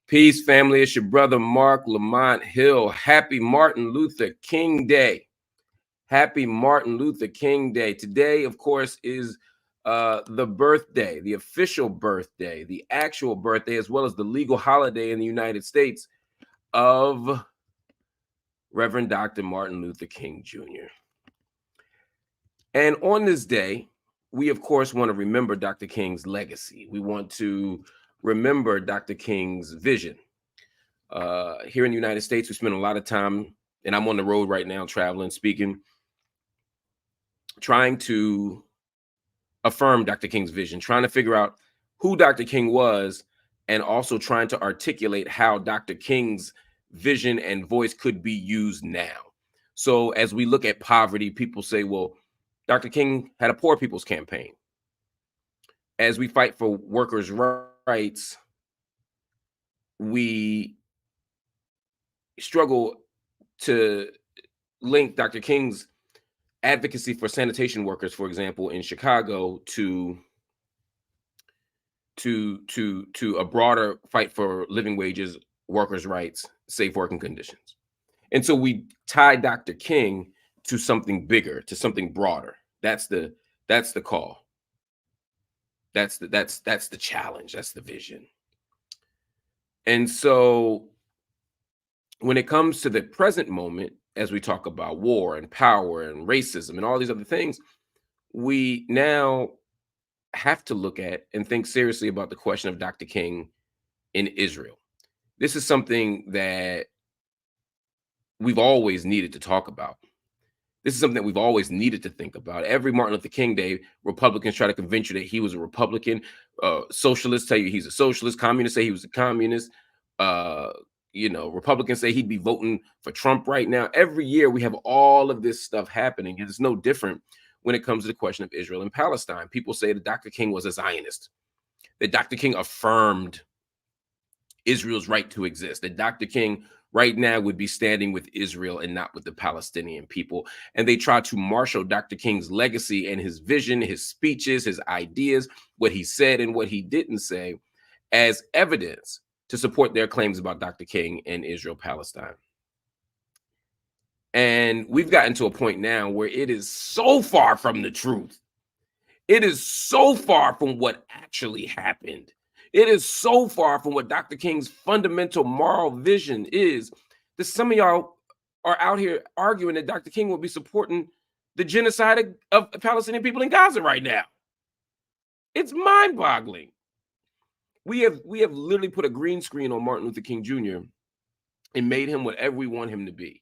Peace, family. It's your brother, Marc Lamont Hill. Happy Martin Luther King Day. Happy Martin Luther King Day. Today, of course, is the birthday, the official birthday, the actual birthday, as well as the legal holiday in the United States of Reverend Dr. Martin Luther King Jr. And on this day, we, of course, want to remember Dr. King's legacy. We want to remember Dr. King's vision. Here in the United States, we spend a lot of time, and I'm on the road right now, traveling, speaking, trying to affirm Dr. King's vision, trying to figure out who Dr. King was, and also trying to articulate how Dr. King's vision and voice could be used now. So as we look at poverty, people say, well, Dr. King had a poor people's campaign. As we fight for workers' rights, we struggle to link Dr. King's advocacy for sanitation workers, for example, in Chicago, to a broader fight for living wages, workers' rights, safe working conditions. And so we tie Dr. King to something bigger, to something broader. That's the call. That's the challenge. That's the vision. And so when it comes to the present moment, as we talk about war and power and racism and all these other things, we now have to look at and think seriously about the question of Dr. King in Israel. This is something that we've always needed to talk about. This is something that we've always needed to think about. Every Martin Luther King Day, Republicans try to convince you that he was a Republican. Socialists tell you he's a socialist. Communists say he was a communist. Republicans say he'd be voting for Trump right now. Every year we have all of this stuff happening, and it's no different when it comes to the question of Israel and Palestine. People say that Dr. King was a Zionist, that Dr. King affirmed Israel's right to exist, that Dr. King right now would be standing with Israel and not with the Palestinian people. And they try to marshal Dr. King's legacy and his vision, his speeches, his ideas, what he said and what he didn't say as evidence to support their claims about Dr. King and Israel, Palestine. And we've gotten to a point now where it is so far from the truth. It is so far from what actually happened. It is so far from what Dr. King's fundamental moral vision is that some of y'all are out here arguing that Dr. King will be supporting the genocide of Palestinian people in Gaza right now. It's mind-boggling. We have literally put a green screen on Martin Luther King Jr. and made him whatever we want him to be.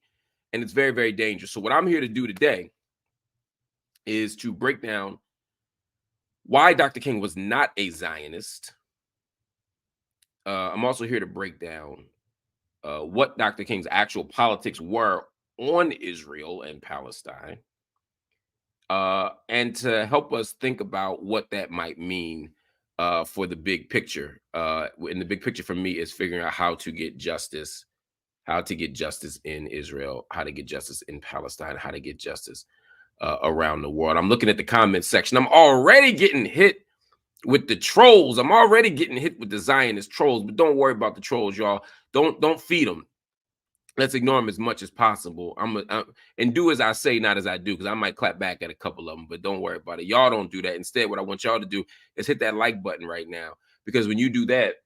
And it's very, very dangerous. So what I'm here to do today is to break down why Dr. King was not a Zionist. I'm also here to break down what Dr. King's actual politics were on Israel and Palestine, and to help us think about what that might mean for the big picture. And the big picture for me is figuring out how to get justice in Israel, how to get justice in Palestine, how to get justice around the world. I'm looking at the comment section. I'm already getting hit with the trolls. I'm already getting hit with the Zionist trolls, but don't worry about the trolls, y'all. Don't feed them. Let's ignore them as much as possible. And do as I say, not as I do, because I might clap back at a couple of them, but don't worry about it. Y'all don't do that. Instead, what I want y'all to do is hit that like button right now, because when you do that,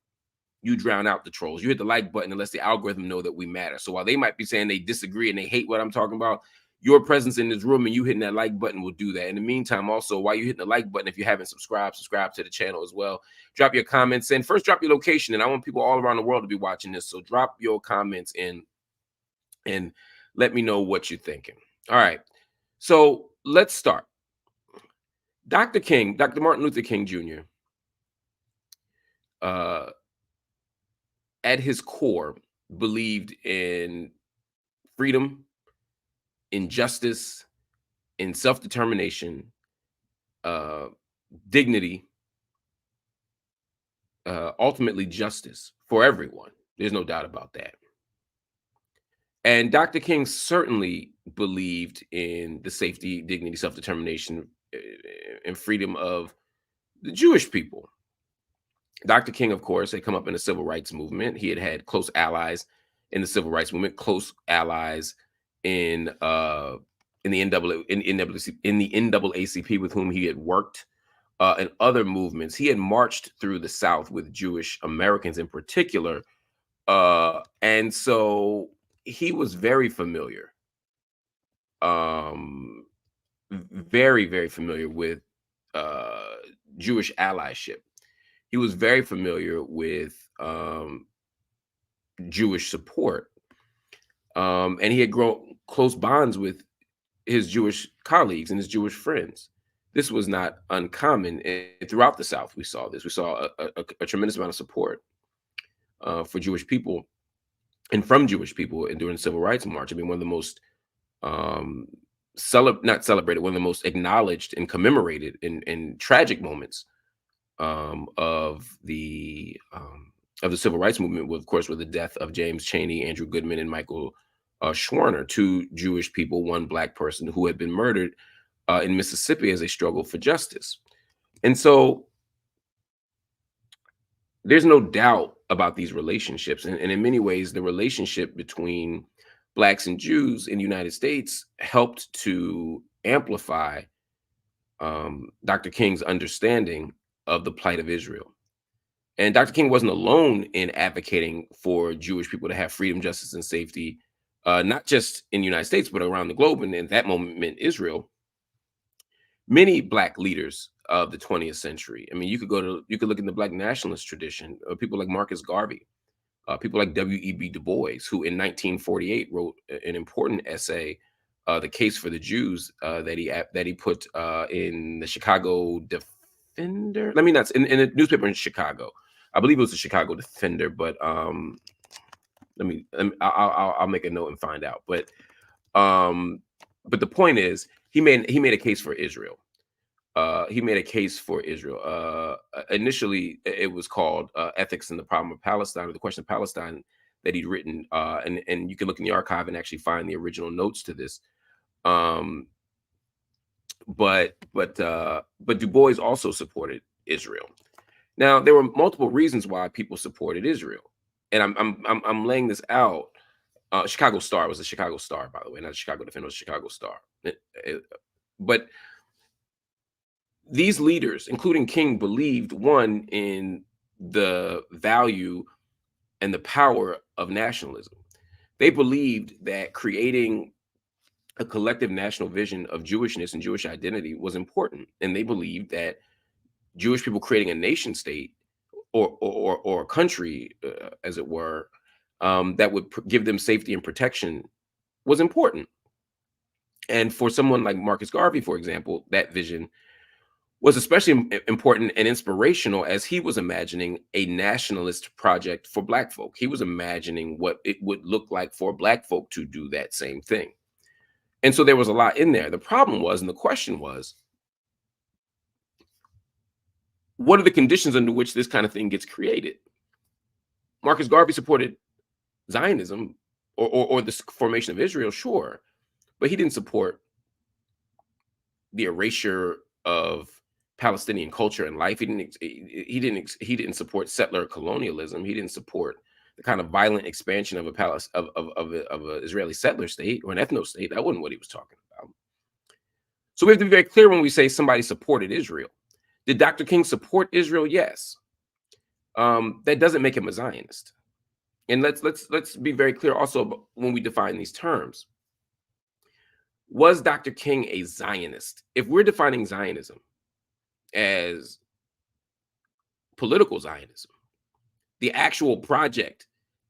you drown out the trolls. You hit the like button and lets the algorithm know that we matter. So while they might be saying they disagree and they hate what I'm talking about, your presence in this room and you hitting that like button will do that. In the meantime, also, while you're hitting the like button, if you haven't subscribed to the channel as well. Drop your comments in. First, drop your location, and I want people all around the world to be watching this. So drop your comments in and let me know what you're thinking. All right. So let's start. Dr. Martin Luther King Jr., at his core, believed in freedom, in justice, in self-determination, dignity, ultimately justice for everyone. There's no doubt about that. And Dr. King certainly believed in the safety, dignity, self-determination, and freedom of the Jewish people. Dr. King, of course, had come up in the civil rights movement. He had close allies in the civil rights movement, close allies in in the NAACP with whom he had worked, and other movements. He had marched through the South with Jewish Americans in particular, and so he was very familiar, um, very familiar with uh, Jewish allyship. He was very familiar with Jewish support, and he had grown close bonds with his Jewish colleagues and his Jewish friends. This was not uncommon, and throughout the South. We saw this. We saw a tremendous amount of support for Jewish people and from Jewish people and during the Civil Rights March. I mean, one of the most um, not celebrated, one of the most acknowledged and commemorated in tragic moments of the civil rights movement, of course, with the death of James Chaney, Andrew Goodman, and Michael Schwerner, two Jewish people, one black person who had been murdered in Mississippi as they struggled for justice. And so there's no doubt about these relationships. And in many ways, the relationship between blacks and Jews in the United States helped to amplify Dr. King's understanding of the plight of Israel. And Dr. King wasn't alone in advocating for Jewish people to have freedom, justice, and safety, not just in the United States, but around the globe. And in that moment meant Israel. Many black leaders of the 20th century. I mean, you could look in the black nationalist tradition, people like Marcus Garvey, people like W.E.B. Du Bois, who in 1948 wrote an important essay, "The Case for the Jews," that he put in the Chicago Defender. Let me not in a newspaper in Chicago. I believe it was the Chicago Defender, but I'll make a note and find out. But the point is, he made a case for Israel. He made a case for Israel. Initially, it was called "Ethics and the Problem of Palestine," or the Question of Palestine, that he'd written. And you can look in the archive and actually find the original notes to this. But Du Bois also supported Israel. Now, there were multiple reasons why people supported Israel, and I'm laying this out. Chicago Star was a Chicago Star, by the way, not a Chicago Defender, it was a Chicago Star. But these leaders, including King, believed, one, in the value and the power of nationalism. They believed that creating a collective national vision of Jewishness and Jewish identity was important, and they believed that Jewish people creating a nation state or a country, as it were, that would give them safety and protection was important. And for someone like Marcus Garvey, for example, that vision was especially important and inspirational as he was imagining a nationalist project for Black folk. He was imagining what it would look like for Black folk to do that same thing. And so there was a lot in there. The problem was, and the question was, what are the conditions under which this kind of thing gets created? Marcus Garvey supported Zionism or the formation of Israel, sure, but he didn't support the erasure of Palestinian culture and life. He didn't support settler colonialism. He didn't support the kind of violent expansion of an Israeli settler state or an ethno state. That wasn't what he was talking about. So we have to be very clear when we say somebody supported Israel. Did Dr. King support Israel? Yes. That doesn't make him a Zionist. And let's be very clear also when we define these terms. Was Dr. King a Zionist? If we're defining Zionism as political Zionism, the actual project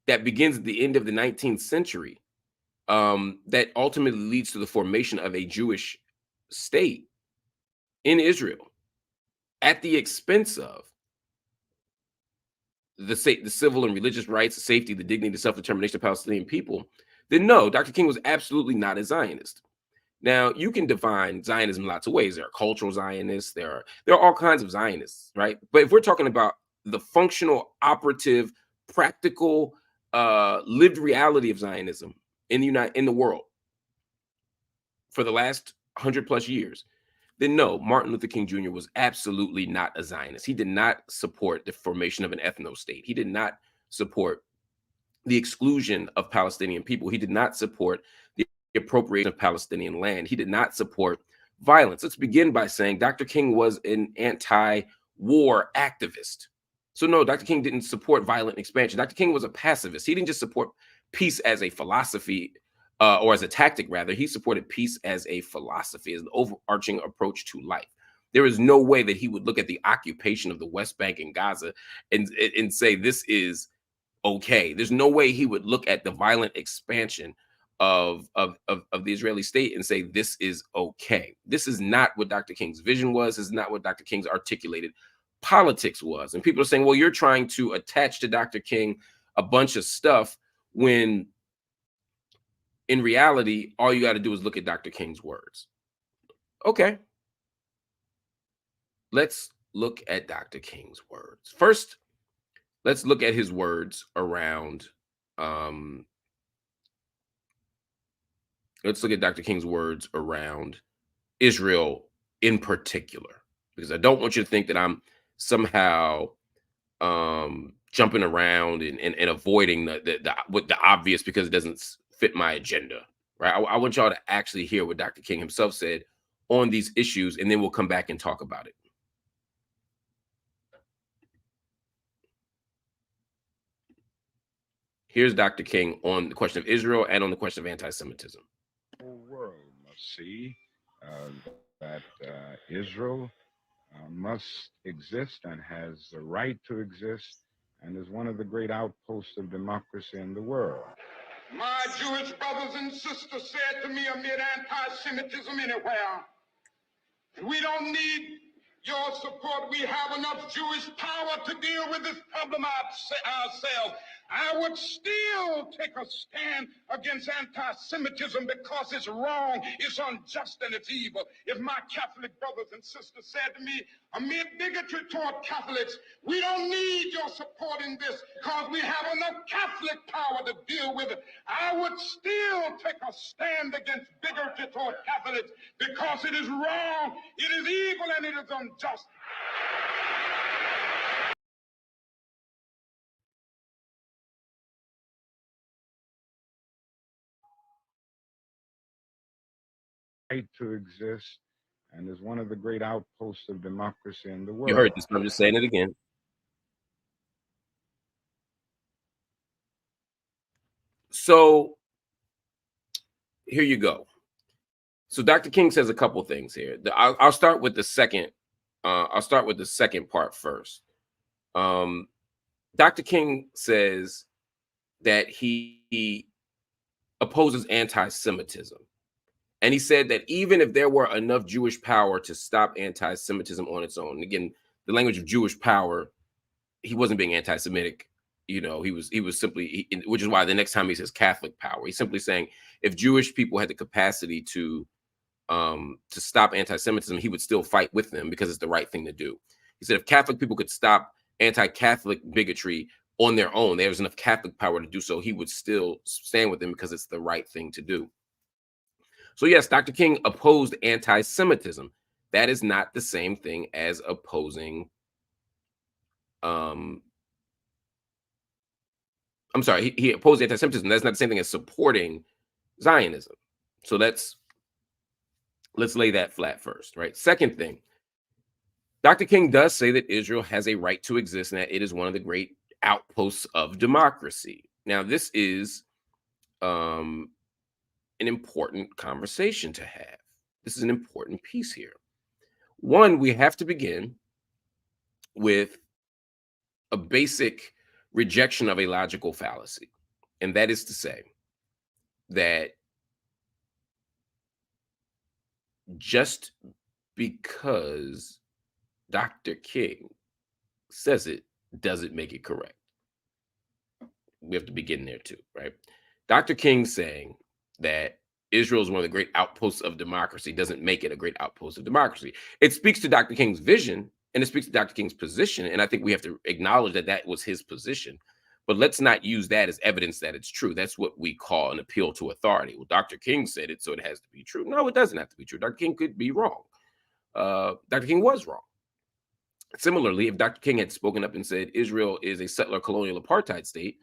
that begins at the end of the 19th century, that ultimately leads to the formation of a Jewish state in Israel at the expense of the civil and religious rights, the safety, the dignity, the self-determination of Palestinian people, then no, Dr. King was absolutely not a Zionist. Now, you can define Zionism in lots of ways. There are cultural Zionists, there are all kinds of Zionists, right? But if we're talking about the functional, operative, practical, lived reality of Zionism in the world for the last 100+ years, then no, Martin Luther King Jr. was absolutely not a Zionist. He did not support the formation of an ethno state. He did not support the exclusion of Palestinian people. He did not support the appropriation of Palestinian land. He did not support violence. Let's begin by saying Dr. King was an anti-war activist. So no, Dr. King didn't support violent expansion. Dr. King was a pacifist. He didn't just support peace as a philosophy or as a tactic, rather. He supported peace as a philosophy, as an overarching approach to life. There is no way that he would look at the occupation of the West Bank and Gaza and say this is okay. There's no way he would look at the violent expansion of the Israeli state and say this is okay. This is not what Dr. King's vision was. This is not what Dr. King's articulated politics was. And people are saying, well, you're trying to attach to Dr. King a bunch of stuff when in reality, all you got to do is look at Dr. King's words. Okay. Let's look at Dr. King's words. First, let's look at his words around let's look at Dr. King's words around Israel in particular, because I don't want you to think that I'm somehow jumping around and avoiding the obvious because it doesn't fit my agenda, right? I want y'all to actually hear what Dr. King himself said on these issues, and then we'll come back and talk about it. Here's Dr. King on the question of Israel and on the question of anti-Semitism. The whole world must see that Israel must exist and has the right to exist and is one of the great outposts of democracy in the world. My Jewish brothers and sisters said to me amid anti-Semitism anywhere, we don't need your support. We have enough Jewish power to deal with this problem ourselves. I would still take a stand against anti-Semitism because it's wrong, it's unjust, and it's evil. If my Catholic brothers and sisters said to me, amid bigotry toward Catholics, we don't need your support in this because we have enough Catholic power to deal with it, I would still take a stand against bigotry toward Catholics because it is wrong, it is evil, and it is unjust. Right to exist and is one of the great outposts of democracy in the world. You heard this, but I'm just saying it again. So here you go. So Dr. King says a couple things here. I'll start with the second. I'll start with the second part first. Dr. King says that he opposes anti-Semitism. And he said that even if there were enough Jewish power to stop anti-Semitism on its own, and again, the language of Jewish power, he wasn't being anti-Semitic. You know, he was simply, which is why the next time he says Catholic power, he's simply saying if Jewish people had the capacity to stop anti-Semitism, he would still fight with them because it's the right thing to do. He said if Catholic people could stop anti-Catholic bigotry on their own, there's enough Catholic power to do so, he would still stand with them because it's the right thing to do. So yes, Dr. King opposed anti-Semitism. That is not the same thing as opposing, I'm sorry, he opposed anti-Semitism. That's not the same thing as supporting Zionism. So let's lay that flat first, right? Second thing, Dr. King does say that Israel has a right to exist and that it is one of the great outposts of democracy. Now, this is an important conversation to have. This is an important piece here. One, we have to begin with a basic rejection of a logical fallacy. And that is to say that just because Dr. King says it doesn't make it correct. We have to begin there too, right? Dr. King saying that Israel is one of the great outposts of democracy doesn't make it a great outpost of democracy. It speaks to Dr. King's vision and it speaks to Dr. King's position. And I think we have to acknowledge that that was his position. But let's not use that as evidence that it's true. That's what we call an appeal to authority. Well, Dr. King said it, so it has to be true. No, it doesn't have to be true. Dr. King could be wrong. Dr. King was wrong. Similarly, if Dr. King had spoken up and said Israel is a settler colonial apartheid state,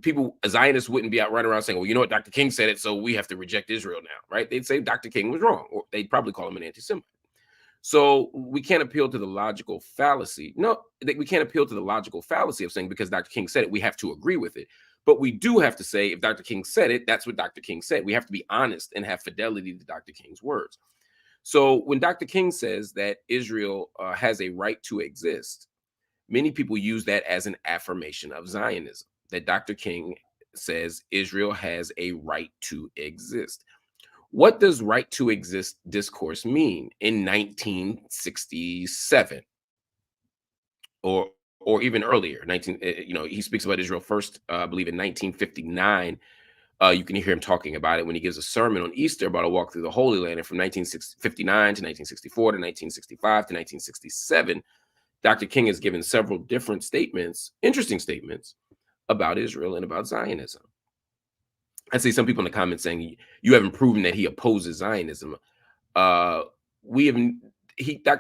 people, Zionists, wouldn't be out running around saying, well, you know what, Dr. King said it, so we have to reject Israel now, right? They'd say Dr. King was wrong, or they'd probably call him an anti-Semite. So we can't appeal to the logical fallacy. No, we can't appeal to the logical fallacy of saying because Dr. King said it, we have to agree with it. But we do have to say if Dr. King said it, that's what Dr. King said. We have to be honest and have fidelity to Dr. King's words. So when Dr. King says that Israel has a right to exist, many people use that as an affirmation of Zionism, that Dr. King says Israel has a right to exist. What does right to exist discourse mean in 1967 or even earlier? He speaks about Israel first, I believe, in 1959. You can hear him talking about it when he gives a sermon on Easter about a walk through the Holy Land. And from 1959 to 1964 to 1965 to 1967, Dr. King has given several different statements, interesting statements about Israel and about Zionism. I see some people in the comments saying you haven't proven that he opposes Zionism. Dr.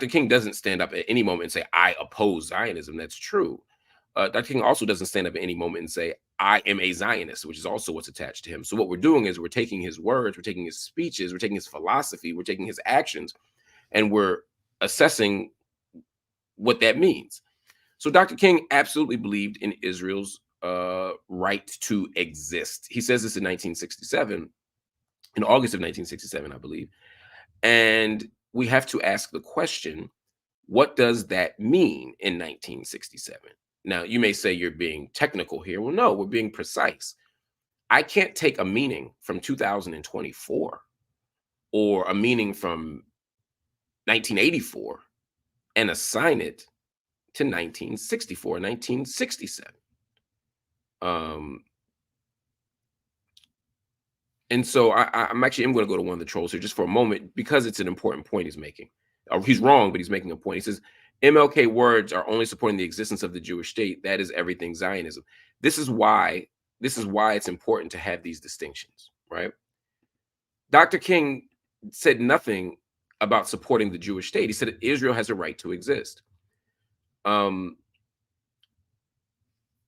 King doesn't stand up at any moment and say, I oppose Zionism. That's true. Dr. King also doesn't stand up at any moment and say, I am a Zionist, which is also what's attached to him. So what we're doing is we're taking his words, we're taking his speeches, we're taking his philosophy, we're taking his actions, and we're assessing what that means. So Dr. King absolutely believed in Israel's right to exist. He says this in 1967, in August of 1967, I believe. And we have to ask the question, what does that mean in 1967? Now, you may say you're being technical here. Well, no, we're being precise. I can't take a meaning from 2024 or a meaning from 1984 and assign it to 1964, 1967. And so I'm going to go to one of the trolls here just for a moment because it's an important point he's making. He's wrong, but he's making a point. He says, MLK words are only supporting the existence of the Jewish state. That is everything Zionism. This is why it's important to have these distinctions, right? Dr. King said nothing about supporting the Jewish state. He said that Israel has a right to exist. In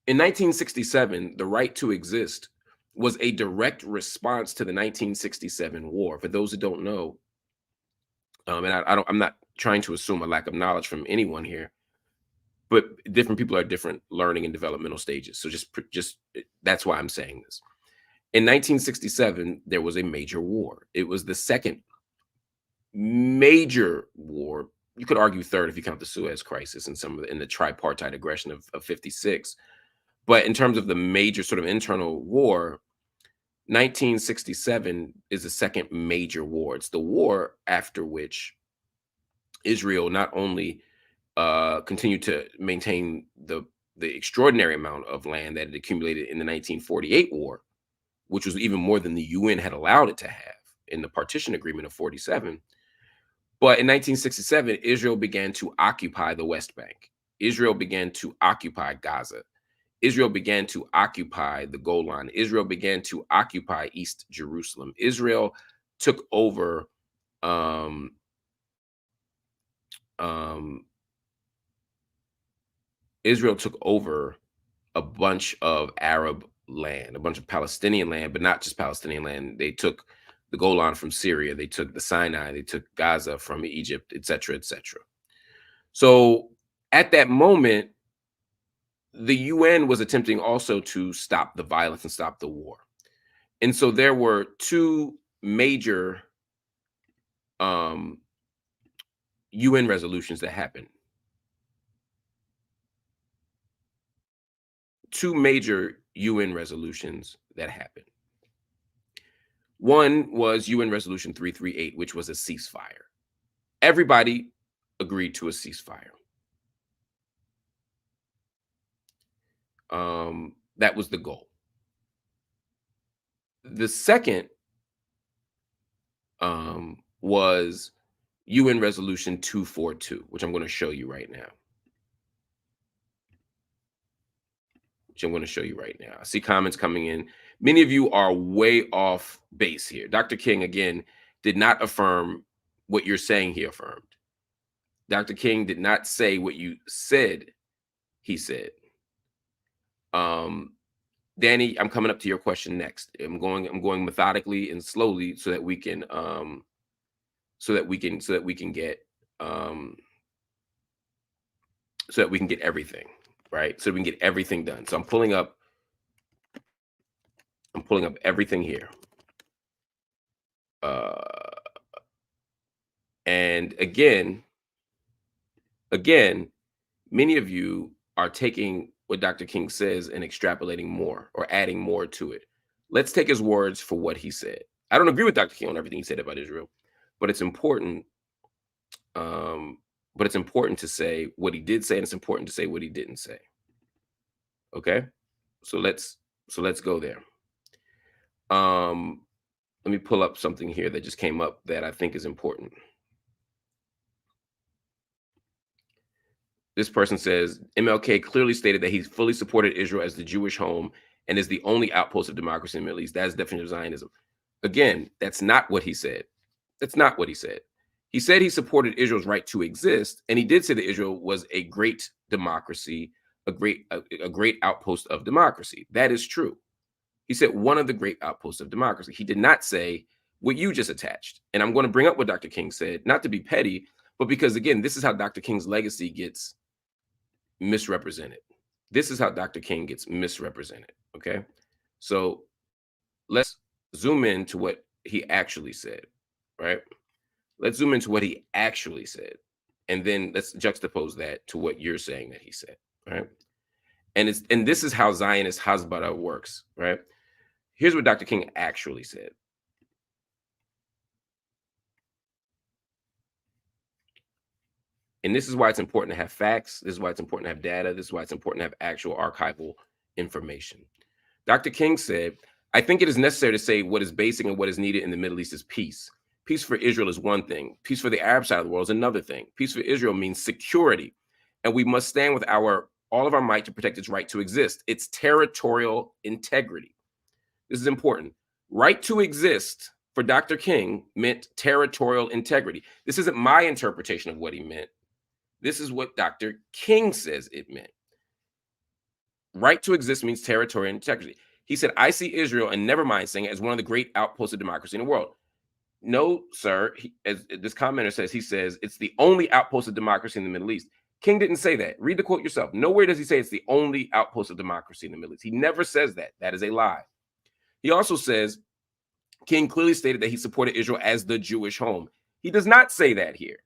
1967, the right to exist was a direct response to the 1967 war. For those who don't know, and I'm not trying to assume a lack of knowledge from anyone here, but different people are at different learning and developmental stages. So just that's why I'm saying this. In 1967, there was a major war. It was the second major war. You could argue third if you count the Suez Crisis and in the tripartite aggression of 56. But in terms of the major sort of internal war, 1967 is the second major war. It's the war after which Israel not only continued to maintain the extraordinary amount of land that it accumulated in the 1948 war, which was even more than the UN had allowed it to have in the partition agreement of 47. But in 1967, Israel began to occupy the West Bank. Israel began to occupy Gaza. Israel began to occupy the Golan. Israel began to occupy East Jerusalem. Israel took over Israel took over a bunch of Arab land, a bunch of Palestinian land, but not just Palestinian land. They took the Golan from Syria. They took the Sinai. They took Gaza from Egypt, et cetera, et cetera. So at that moment, the UN was attempting also to stop the violence and stop the war. And so there were two major UN resolutions that happened. Two major UN resolutions that happened. One was UN Resolution 338, which was a ceasefire. Everybody agreed to a ceasefire. That was the goal. The second was UN Resolution 242, which I'm going to show you right now. I see comments coming in. Many of you are way off base here. Dr. King, again, did not affirm what you're saying he affirmed. Dr. King did not say what you said he said. Danny, I'm coming up to your question next. I'm going methodically and slowly so that we can get everything, right? So we can get everything done. So I'm pulling up everything here. And again, many of you are taking what Dr. King says and extrapolating more or adding more to it. Let's take his words for what he said. I don't agree with Dr. King on everything he said about Israel, but it's important. But it's important to say what he did say, and it's important to say what he didn't say. Okay, so let's go there. Let me pull up something here that just came up that I think is important. This person says, MLK clearly stated that he fully supported Israel as the Jewish home and is the only outpost of democracy in the Middle East. That is the definition of Zionism. Again, that's not what he said. That's not what he said. He said he supported Israel's right to exist, and he did say that Israel was a great democracy, a great outpost of democracy. That is true. He said one of the great outposts of democracy. He did not say what you just attached. And I'm going to bring up what Dr. King said, not to be petty, but because, again, this is how Dr. King's legacy gets misrepresented. This is how Dr. King gets misrepresented. Okay, so let's zoom in to what he actually said, right? Let's zoom into what he actually said, and then let's juxtapose that to what you're saying that he said, right? And this is how Zionist Hasbara works, right? Here's what Dr. King actually said. And this is why it's important to have facts. This is why it's important to have data. This is why it's important to have actual archival information. Dr. King said, I think it is necessary to say what is basic and what is needed in the Middle East is peace. Peace for Israel is one thing. Peace for the Arab side of the world is another thing. Peace for Israel means security. And we must stand with all of our might to protect its right to exist, its territorial integrity. This is important. Right to exist for Dr. King meant territorial integrity. This isn't my interpretation of what he meant. This is what Dr. King says it meant. Right to exist means territorial integrity. He said, I see Israel, and never mind saying it, as one of the great outposts of democracy in the world. No, sir. As this commenter says, he says it's the only outpost of democracy in the Middle East. King didn't say that. Read the quote yourself. Nowhere does he say it's the only outpost of democracy in the Middle East. He never says that. That is a lie. He also says King clearly stated that he supported Israel as the Jewish home. He does not say that here.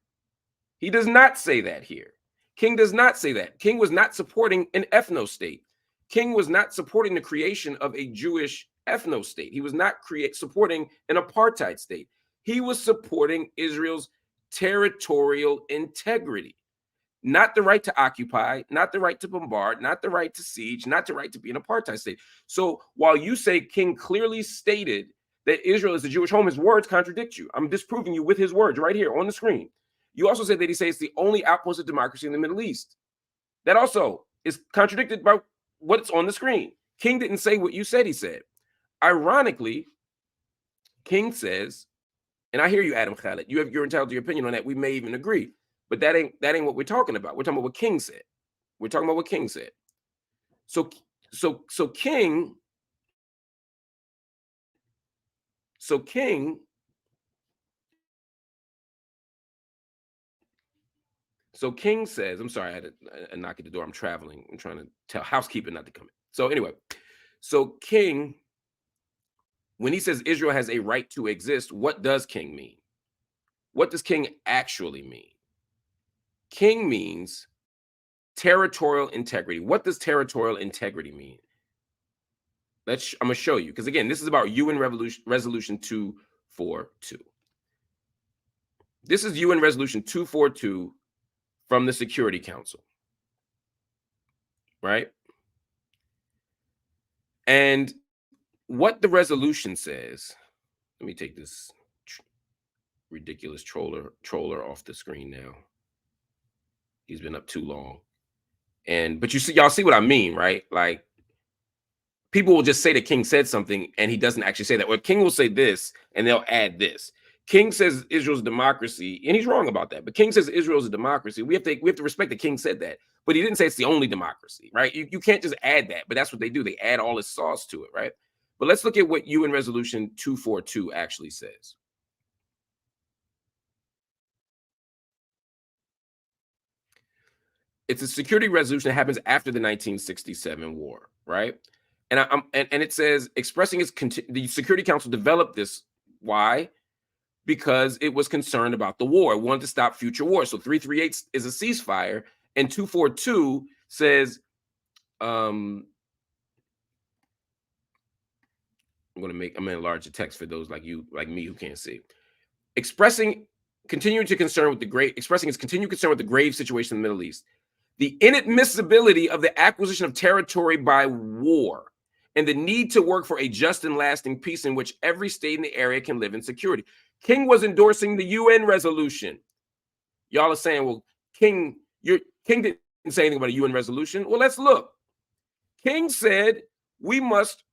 He does not say that here. King does not say that. King was not supporting an ethno state. King was not supporting the creation of a Jewish ethno state. He was not supporting an apartheid state. He was supporting Israel's territorial integrity, not the right to occupy, not the right to bombard, not the right to siege, not the right to be an apartheid state. So while you say King clearly stated that Israel is the Jewish home, his words contradict you. I'm disproving you with his words right here on the screen. You also said that he says it's the only outpost of democracy in the Middle East. That also is contradicted by what's on the screen. King didn't say what you said he said. Ironically, King says, and I hear you, Adam Khaled, you're entitled to your opinion on that. We may even agree, but that ain't what we're talking about. We're talking about what King said. We're talking about what King said. So King says, I'm sorry, I had a knock at the door. I'm traveling. I'm trying to tell housekeeping not to come in. So anyway, so King, when he says Israel has a right to exist, what does King mean? What does King actually mean? King means territorial integrity. What does territorial integrity mean? I'm going to show you, because again, this is about UN Resolution 242. This is UN Resolution 242 from the Security Council, right? And what the resolution says, let me take this ridiculous troller off the screen now. He's been up too long. But y'all see what I mean, right? Like, people will just say that King said something and he doesn't actually say that. Or King will say this and they'll add this. King says Israel's a democracy, and he's wrong about that. But King says Israel's a democracy. We have to respect that King said that, but he didn't say it's the only democracy, right? You can't just add that, but that's what they do. They add all this sauce to it, right? But let's look at what UN Resolution 242 actually says. It's a security resolution that happens after the 1967 war, right? And it says expressing its the Security Council developed this. Why? Because it was concerned about the war. It wanted to stop future wars. So 338 is a ceasefire, and 242 says, I'm going to enlarge the text for those like me who can't see. Expressing its continued concern with the grave situation in the Middle East, the inadmissibility of the acquisition of territory by war, and the need to work for a just and lasting peace in which every state in the area can live in security. King was endorsing the UN resolution. Y'all are saying, well, King didn't say anything about a UN resolution. Well, let's look. King said we must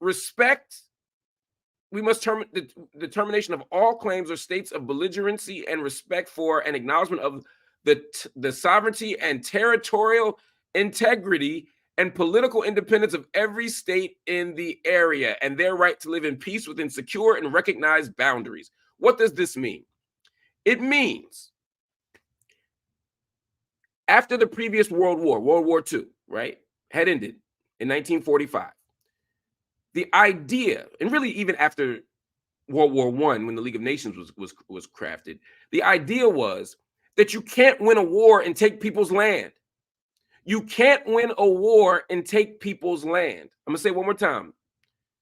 terminate the termination of all claims or states of belligerency and respect for an acknowledgement of the sovereignty and territorial integrity and political independence of every state in the area and their right to live in peace within secure and recognized boundaries. What does this mean? It means after the previous World War II, right, had ended in 1945, the idea, and really even after World War I, when the League of Nations was crafted, the idea was that you can't win a war and take people's land. You can't win a war and take people's land. I'm gonna say it one more time.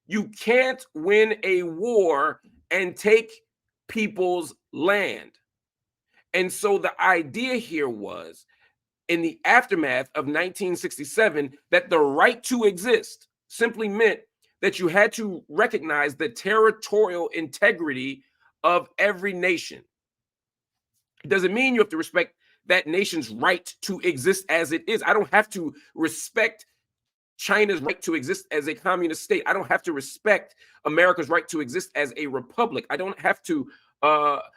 You can't win a war and take people's land. And so the idea here was, in the aftermath of 1967, that the right to exist simply meant that you had to recognize the territorial integrity of every nation. It doesn't mean you have to respect that nation's right to exist as it is. I don't have to respect China's right to exist as a communist state. I don't have to respect America's right to exist as a republic. I don't have to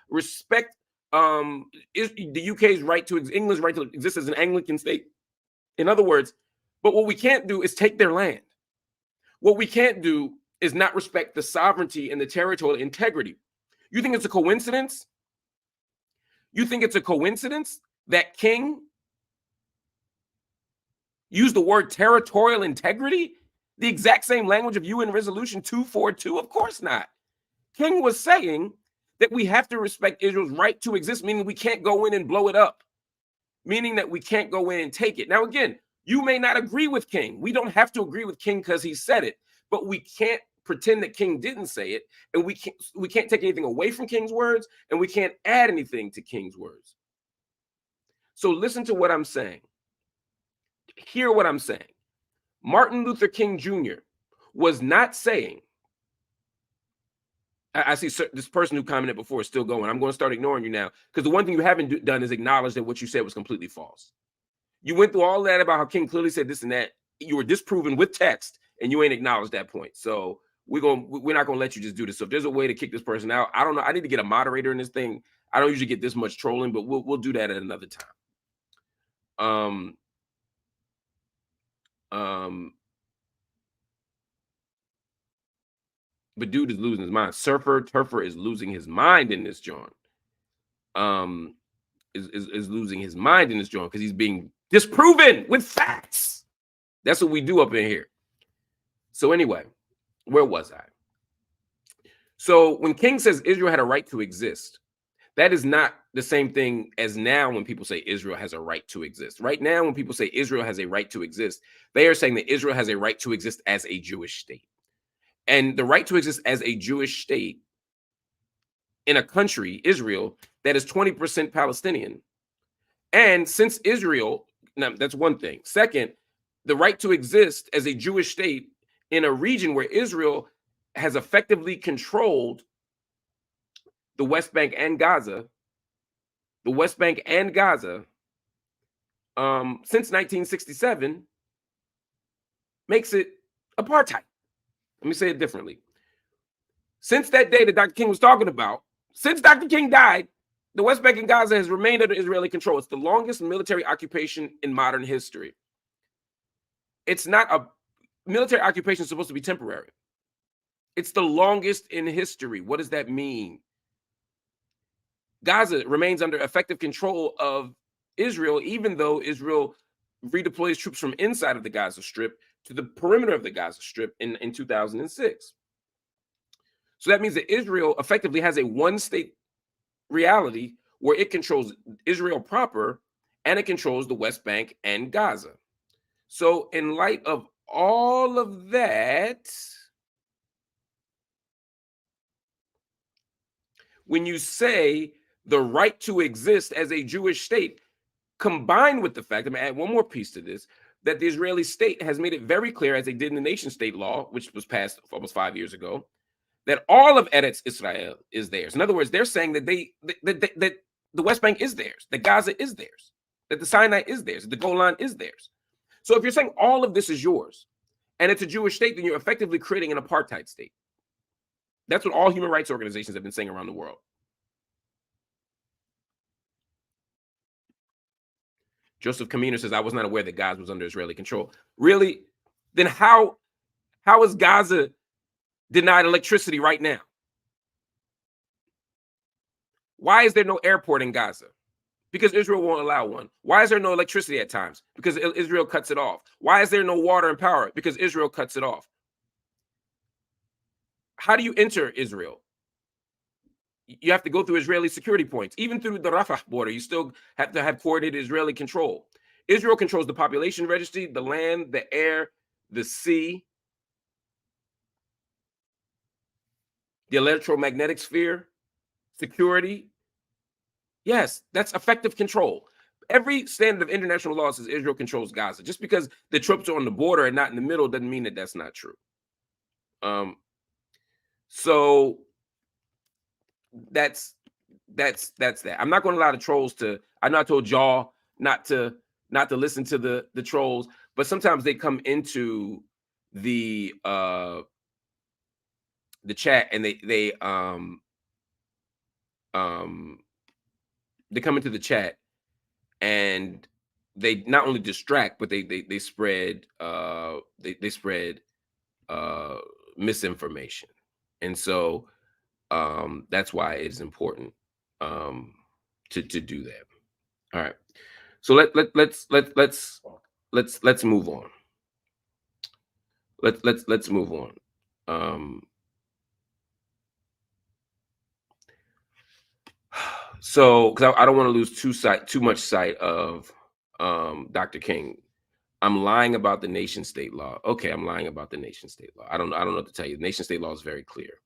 respect the UK's right to England's right to exist as an Anglican state. In other words, but what we can't do is take their land. What we can't do is not respect the sovereignty and the territorial integrity. You think it's a coincidence? You think it's a coincidence that King used the word territorial integrity? The exact same language of UN Resolution 242? Of course not. King was saying that we have to respect Israel's right to exist, meaning we can't go in and blow it up, meaning that we can't go in and take it. Now, again, you may not agree with King. We don't have to agree with King because he said it, but we can't pretend that King didn't say it, and we can't take anything away from King's words, and we can't add anything to King's words. So listen to what I'm saying. Hear what I'm saying. Martin Luther King Jr. was not saying, I see this person who commented before is still going. I'm going to start ignoring you now, because the one thing you haven't done is acknowledge that what you said was completely false. You went through all that about how King clearly said this and that. You were disproven with text, and you ain't acknowledged that point. So we're not going to let you just do this. So if there's a way to kick this person out, I don't know. I need to get a moderator in this thing. I don't usually get this much trolling, but we'll do that at another time. But dude is losing his mind. Turfer is losing his mind in this joint. Is losing his mind in this joint because he's being disproven with facts. That's what we do up in here. So anyway, where was I? So when King says Israel had a right to exist, that is not the same thing as now when people say Israel has a right to exist. Right now, when people say Israel has a right to exist, they are saying that Israel has a right to exist as a Jewish state. And the right to exist as a Jewish state in a country, Israel, that is 20% Palestinian. And since Israel, now that's one thing. Second, the right to exist as a Jewish state in a region where Israel has effectively controlled the West Bank and Gaza, since 1967, makes it apartheid. Let me say it differently. Since that day that Dr. King was talking about, Since Dr. King died, the West Bank and Gaza has remained under Israeli control. It's the longest military occupation in modern history. It's not a military occupation is supposed to be temporary. It's the longest in history. What does that mean? Gaza remains under effective control of Israel, even though Israel redeploys troops from inside of the Gaza Strip to the perimeter of the Gaza Strip in 2006. So that means that Israel effectively has a one-state reality where it controls Israel proper and it controls the West Bank and Gaza. So in light of all of that, when you say the right to exist as a Jewish state, combined with the fact, I'm going to add one more piece to this, that the Israeli state has made it very clear, as they did in the nation state law, which was passed almost 5 years ago, that all of Eretz Israel is theirs. In other words, they're saying that that the West Bank is theirs, that Gaza is theirs, that the Sinai is theirs, that the Golan is theirs. So if you're saying all of this is yours, and it's a Jewish state, then you're effectively creating an apartheid state. That's what all human rights organizations have been saying around the world. Joseph Kaminer says, I was not aware that Gaza was under Israeli control. Really? Then how is Gaza denied electricity right now? Why is there no airport in Gaza? Because Israel won't allow one. Why is there no electricity at times? Because Israel cuts it off. Why is there no water and power? Because Israel cuts it off. How do you enter Israel? You have to go through Israeli security points. Even through the Rafah border, you still have to have coordinated Israeli control. Israel controls the population registry, the land, the air, the sea, the electromagnetic sphere, security. Yes, that's effective control. Every standard of international law says Israel controls Gaza. Just because the troops are on the border and not in the middle doesn't mean that that's not true. So that's that. I'm not going to allow the trolls to. I know I told y'all not to listen to the trolls, but sometimes they come into the chat and they come into the chat and they not only distract, but they spread they spread misinformation, and so that's why it's important to do that. All right, so let's move on. Let's move on. So because I don't want to lose too much sight of Dr. King. I'm lying about the nation state law. Okay, I'm lying about the nation state law. I don't know what to tell you. The nation state law is very clear.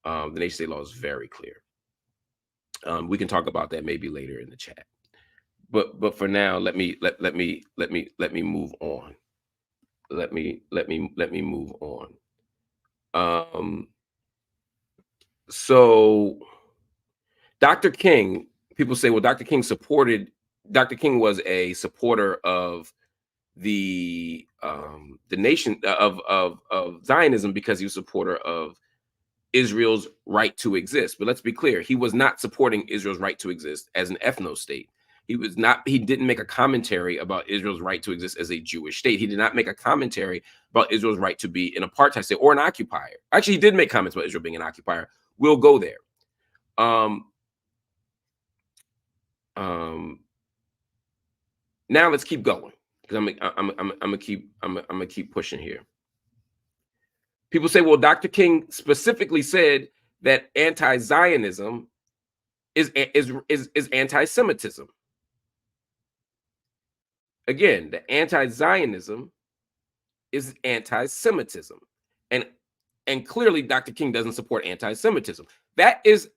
The nation state law is very clear. We can talk about that maybe later in the chat. But for now, let me move on. Let me move on. So Dr. King, people say, well, Dr. King was a supporter of the nation of Zionism because he was a supporter of Israel's right to exist. But let's be clear, he was not supporting Israel's right to exist as an ethno state. He didn't make a commentary about Israel's right to exist as a Jewish state. He did not make a commentary about Israel's right to be an apartheid state or an occupier. Actually, he did make comments about Israel being an occupier. We'll go there. Now let's keep going because I'm gonna keep pushing here. People say, well, Dr. King specifically said that anti-Zionism is anti-Semitism. Again, the anti-Zionism is anti-Semitism, and clearly Dr. King doesn't support anti-Semitism. That is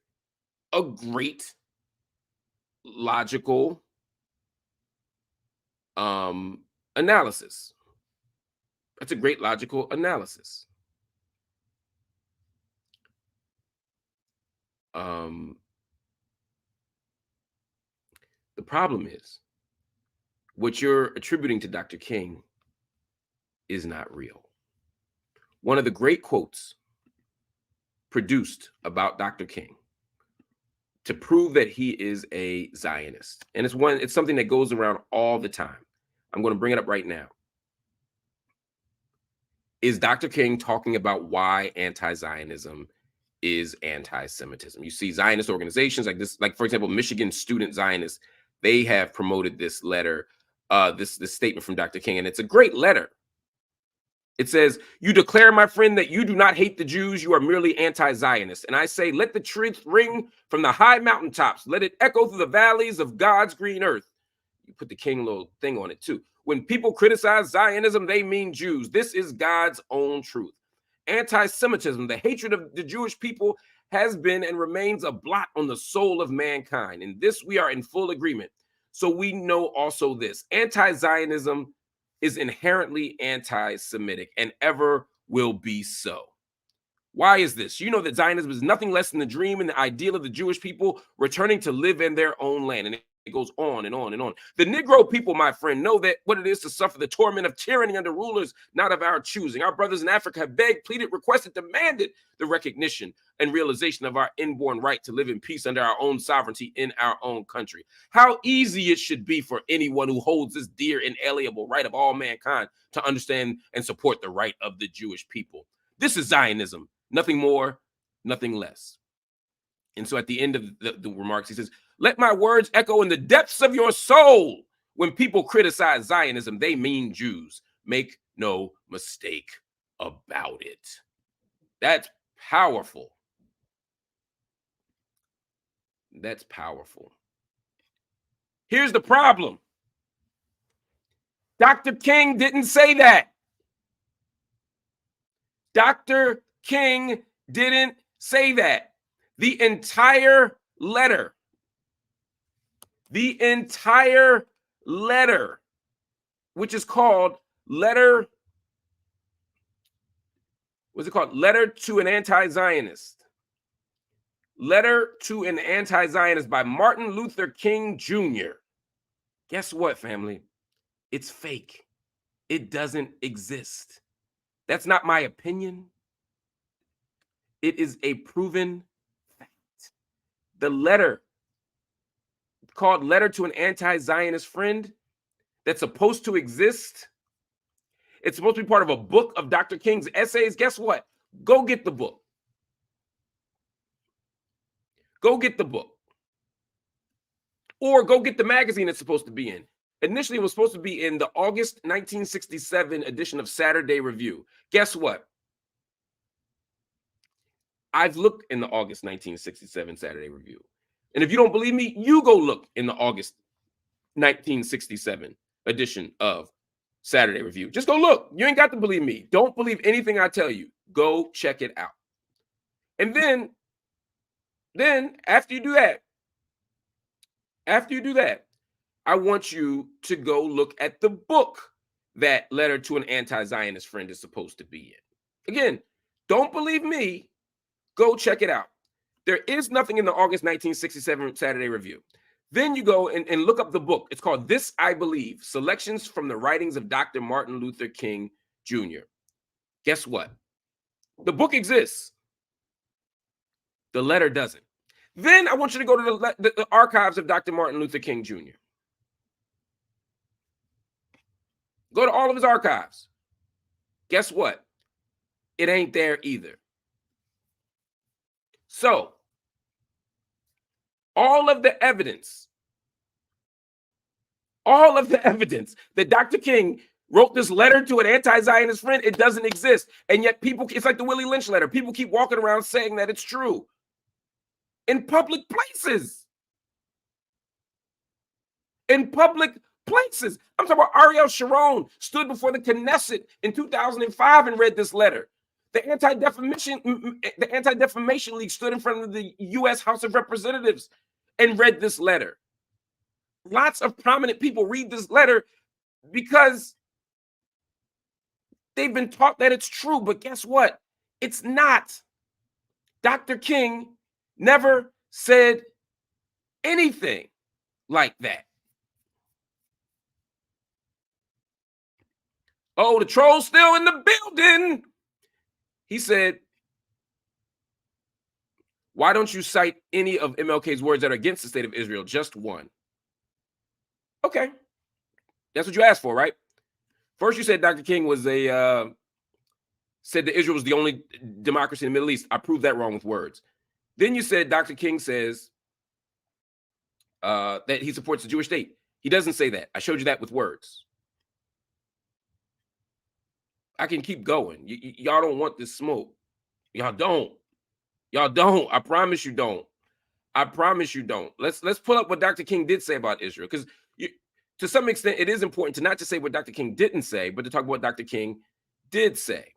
a great logical analysis. That's a great logical analysis. The problem is what you're attributing to Dr. King is not real. One of the great quotes produced about Dr. King to prove that he is a Zionist. And it's something that goes around all the time. I'm going to bring it up right now. Is Dr. King talking about why anti-Zionism is anti-Semitism? You see Zionist organizations like this, like for example, Michigan Student Zionists, they have promoted this letter, this statement from Dr. King, and it's a great letter. It says, "You declare, my friend, that you do not hate the Jews. You are merely anti-Zionist. And I say, let the truth ring from the high mountaintops. Let it echo through the valleys of God's green earth." You put the King little thing on it too. "When people criticize Zionism, they mean Jews. This is God's own truth. Anti-Semitism, the hatred of the Jewish people, has been and remains a blot on the soul of mankind. In this, we are in full agreement. So we know also this: anti-Zionism is inherently anti-Semitic and ever will be so." Why is this? You know that Zionism is nothing less than the dream and the ideal of the Jewish people returning to live in their own land. And it goes on and on and on. The Negro people, my friend, know that what it is to suffer the torment of tyranny under rulers not of our choosing. Our brothers in Africa have begged, pleaded, requested, demanded the recognition and realization of our inborn right to live in peace under our own sovereignty in our own country. How easy it should be for anyone who holds this dear, inalienable right of all mankind to understand and support the right of the Jewish people. This is Zionism. Nothing more, nothing less. And so at the end of the remarks, he says, "Let my words echo in the depths of your soul. When people criticize Zionism, they mean Jews. Make no mistake about it." That's powerful. That's powerful. Here's the problem. Dr. King didn't say that. Dr. King didn't say that. The entire letter, which is called Letter, what's it called? Letter to an Anti-Zionist. Letter to an Anti-Zionist by Martin Luther King Jr. Guess what, family? It's fake. It doesn't exist. That's not my opinion. It is a proven fact. The letter called Letter to an Anti-Zionist Friend that's supposed to exist, it's supposed to be part of a book of Dr. King's essays. Guess what? Go get the book. Go get the book. Or go get the magazine it's supposed to be in. Initially, it was supposed to be in the August 1967 edition of Saturday Review. Guess what? I've looked in the August 1967 Saturday Review. And if you don't believe me, you go look in the August 1967 edition of Saturday Review. Just go look. You ain't got to believe me. Don't believe anything I tell you. Go check it out. And then after you do that, I want you to go look at the book that Letter to an Anti-Zionist Friend is supposed to be in. Again, don't believe me. Go check it out. There is nothing in the August 1967 Saturday Review. Then you go and look up the book. It's called This I Believe, Selections from the Writings of Dr. Martin Luther King Jr. Guess what? The book exists. The letter doesn't. Then I want you to go to the archives of Dr. Martin Luther King Jr. Go to all of his archives. Guess what? It ain't there either. So, all of the evidence that Dr. King wrote this letter to an anti-Zionist friend, it doesn't exist. And yet people, it's like the Willie Lynch letter. People keep walking around saying that it's true. In public places. In public places. I'm talking about Ariel Sharon stood before the Knesset in 2005 and read this letter. The Anti-Defamation League stood in front of the U.S. House of Representatives and read this letter. Lots of prominent people read this letter because they've been taught that it's true. But guess what? It's not. Dr. King never said anything like that. Oh, the troll's still in the building. He said, Why don't you cite any of MLK's words that are against the state of Israel? Just one. Okay. That's what you asked for, right? First, you said Dr. King was said that Israel was the only democracy in the Middle East. I proved that wrong with words. Then you said Dr. King says that he supports the Jewish state. He doesn't say that. I showed you that with words. I can keep going. Y'all don't want this smoke. Y'all don't. Y'all don't. I promise you don't. I promise you don't. Let's pull up what Dr. King did say about Israel, because to some extent it is important to not just say what Dr. King didn't say, but to talk about what Dr. King did say.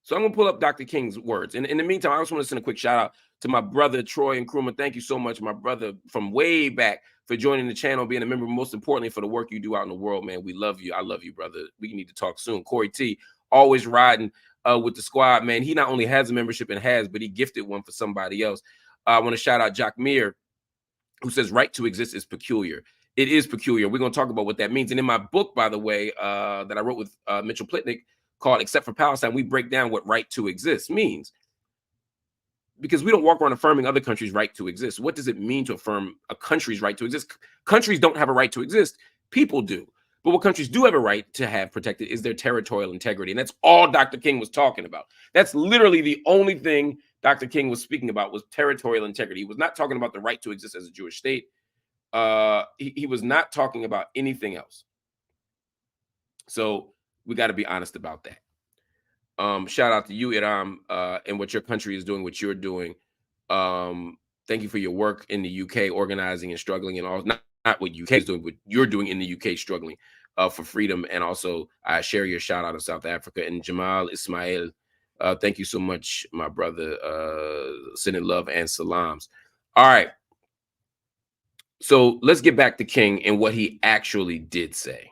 So I'm gonna pull up Dr. King's words. And in the meantime, I just want to send a quick shout out to my brother Troy and Kruma. Thank you so much, my brother from way back, for joining the channel, being a member, most importantly for the work you do out in the world, man. We love you. I love you, brother. We need to talk soon. Corey T, always riding with the squad, man. He not only has a membership but he gifted one for somebody else. I want to shout out Jock Meir, who says right to exist is peculiar. It is peculiar. We're going to talk about what that means. And in my book, by the way, that I wrote with Mitchell Plitnick, called Except for Palestine, we break down what right to exist means. Because we don't walk around affirming other countries' right to exist. What does it mean to affirm a country's right to exist? Countries don't have a right to exist. People do. But what countries do have a right to have protected is their territorial integrity. And that's all Dr. King was talking about. That's literally the only thing Dr. King was speaking about, was territorial integrity. He was not talking about the right to exist as a Jewish state. He was not talking about anything else. So we got to be honest about that. Shout out to you, Iram, and what your country is doing, what you're doing. Thank you for your work in the UK, organizing and struggling, and all. Not what UK is doing, but you're doing in the UK, struggling for freedom. And also, I share your shout out of South Africa. And Jamal Ismail, thank you so much, my brother. Sending love and salams. All right. So let's get back to King and what he actually did say.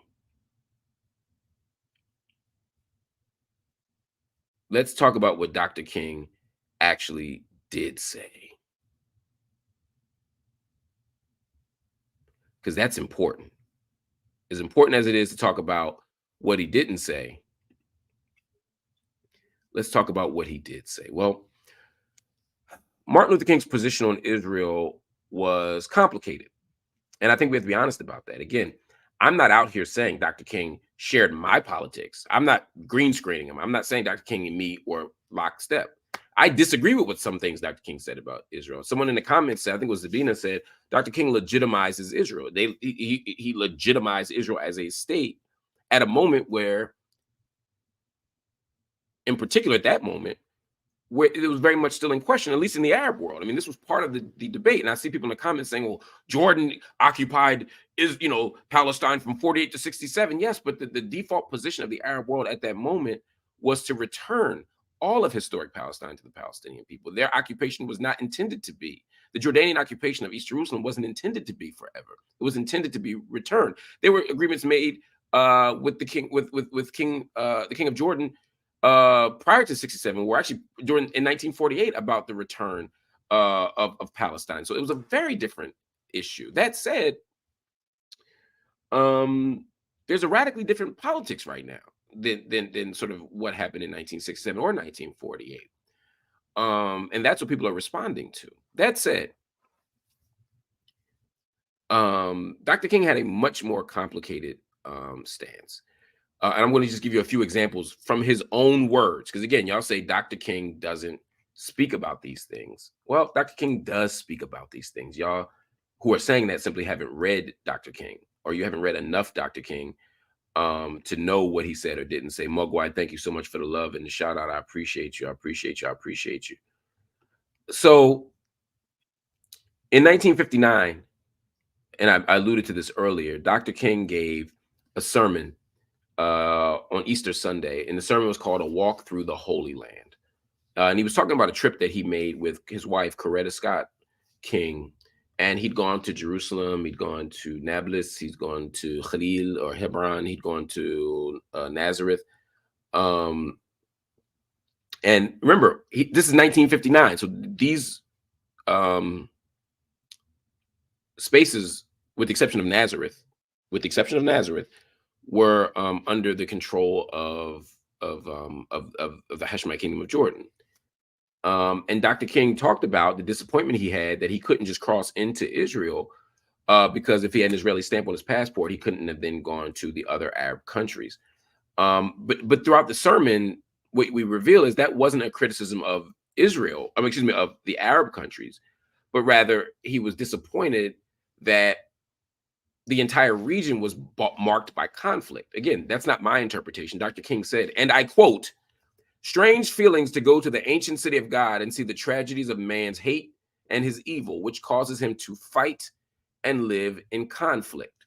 Let's talk about what Dr. King actually did say, because that's important. As important as it is to talk about what he didn't say, let's talk about what he did say. Well, Martin Luther King's position on Israel was complicated. And I think we have to be honest about that. Again, I'm not out here saying Dr. King shared my politics. I'm not green screening him. I'm not saying Dr. King and me were lockstep. I disagree with what some things Dr. King said about Israel. Someone in the comments said, I think it was Zabina, said, Dr. King legitimizes Israel. He legitimized Israel as a state at a moment where, in particular at that moment, where it was very much still in question, at least in the Arab world. I mean, this was part of the debate. And I see people in the comments saying, well, Jordan occupied Palestine from 48 to 67. Yes, but the default position of the Arab world at that moment was to return all of historic Palestine to the Palestinian people. Their occupation was not intended to be. The Jordanian occupation of East Jerusalem wasn't intended to be forever. It was intended to be returned. There were agreements made with the king, with the king of Jordan, prior to 67, were actually in 1948 about the return of Palestine. So it was a very different issue. That said, there's a radically different politics right now than sort of what happened in 1967 or 1948. And that's what people are responding to. That said, Dr. King had a much more complicated stance. And I'm going to just give you a few examples from his own words. Because again, y'all say Dr. King doesn't speak about these things. Well, Dr. King does speak about these things. Y'all who are saying that simply haven't read Dr. King, or you haven't read enough Dr. King to know what he said or didn't say. Mugwai, thank you so much for the love and the shout out. I appreciate you. I appreciate you. I appreciate you. So in 1959, and I alluded to this earlier, Dr. King gave a sermon on Easter Sunday, and the sermon was called A Walk Through the Holy Land. And he was talking about a trip that he made with his wife, Coretta Scott King. And he'd gone to Jerusalem, he'd gone to Nablus, he'd gone to Khalil or Hebron, he'd gone to Nazareth. And remember, this is 1959. So these spaces, with the exception of Nazareth, were under the control of the Hashemite Kingdom of Jordan. And Dr. King talked about the disappointment he had that he couldn't just cross into Israel because if he had an Israeli stamp on his passport, he couldn't have then gone to the other Arab countries. But throughout the sermon, what we reveal is that wasn't a criticism of Israel, I mean, excuse me, of the Arab countries, but rather he was disappointed that the entire region was marked by conflict. Again, that's not my interpretation. Dr. King said, and I quote, "Strange feelings to go to the ancient city of God and see the tragedies of man's hate and his evil, which causes him to fight and live in conflict."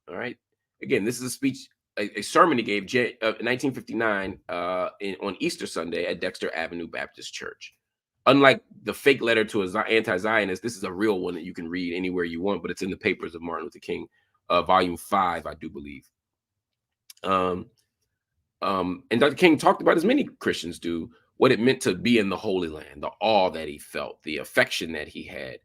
All right. Again, this is a speech, a sermon he gave in 1959 on Easter Sunday at Dexter Avenue Baptist Church. Unlike the fake letter to an anti-Zionist, this is a real one that you can read anywhere you want, but it's in the papers of Martin Luther King, volume 5, I do believe. And Dr. King talked about, as many Christians do, what it meant to be in the Holy Land, the awe that he felt, the affection that he had.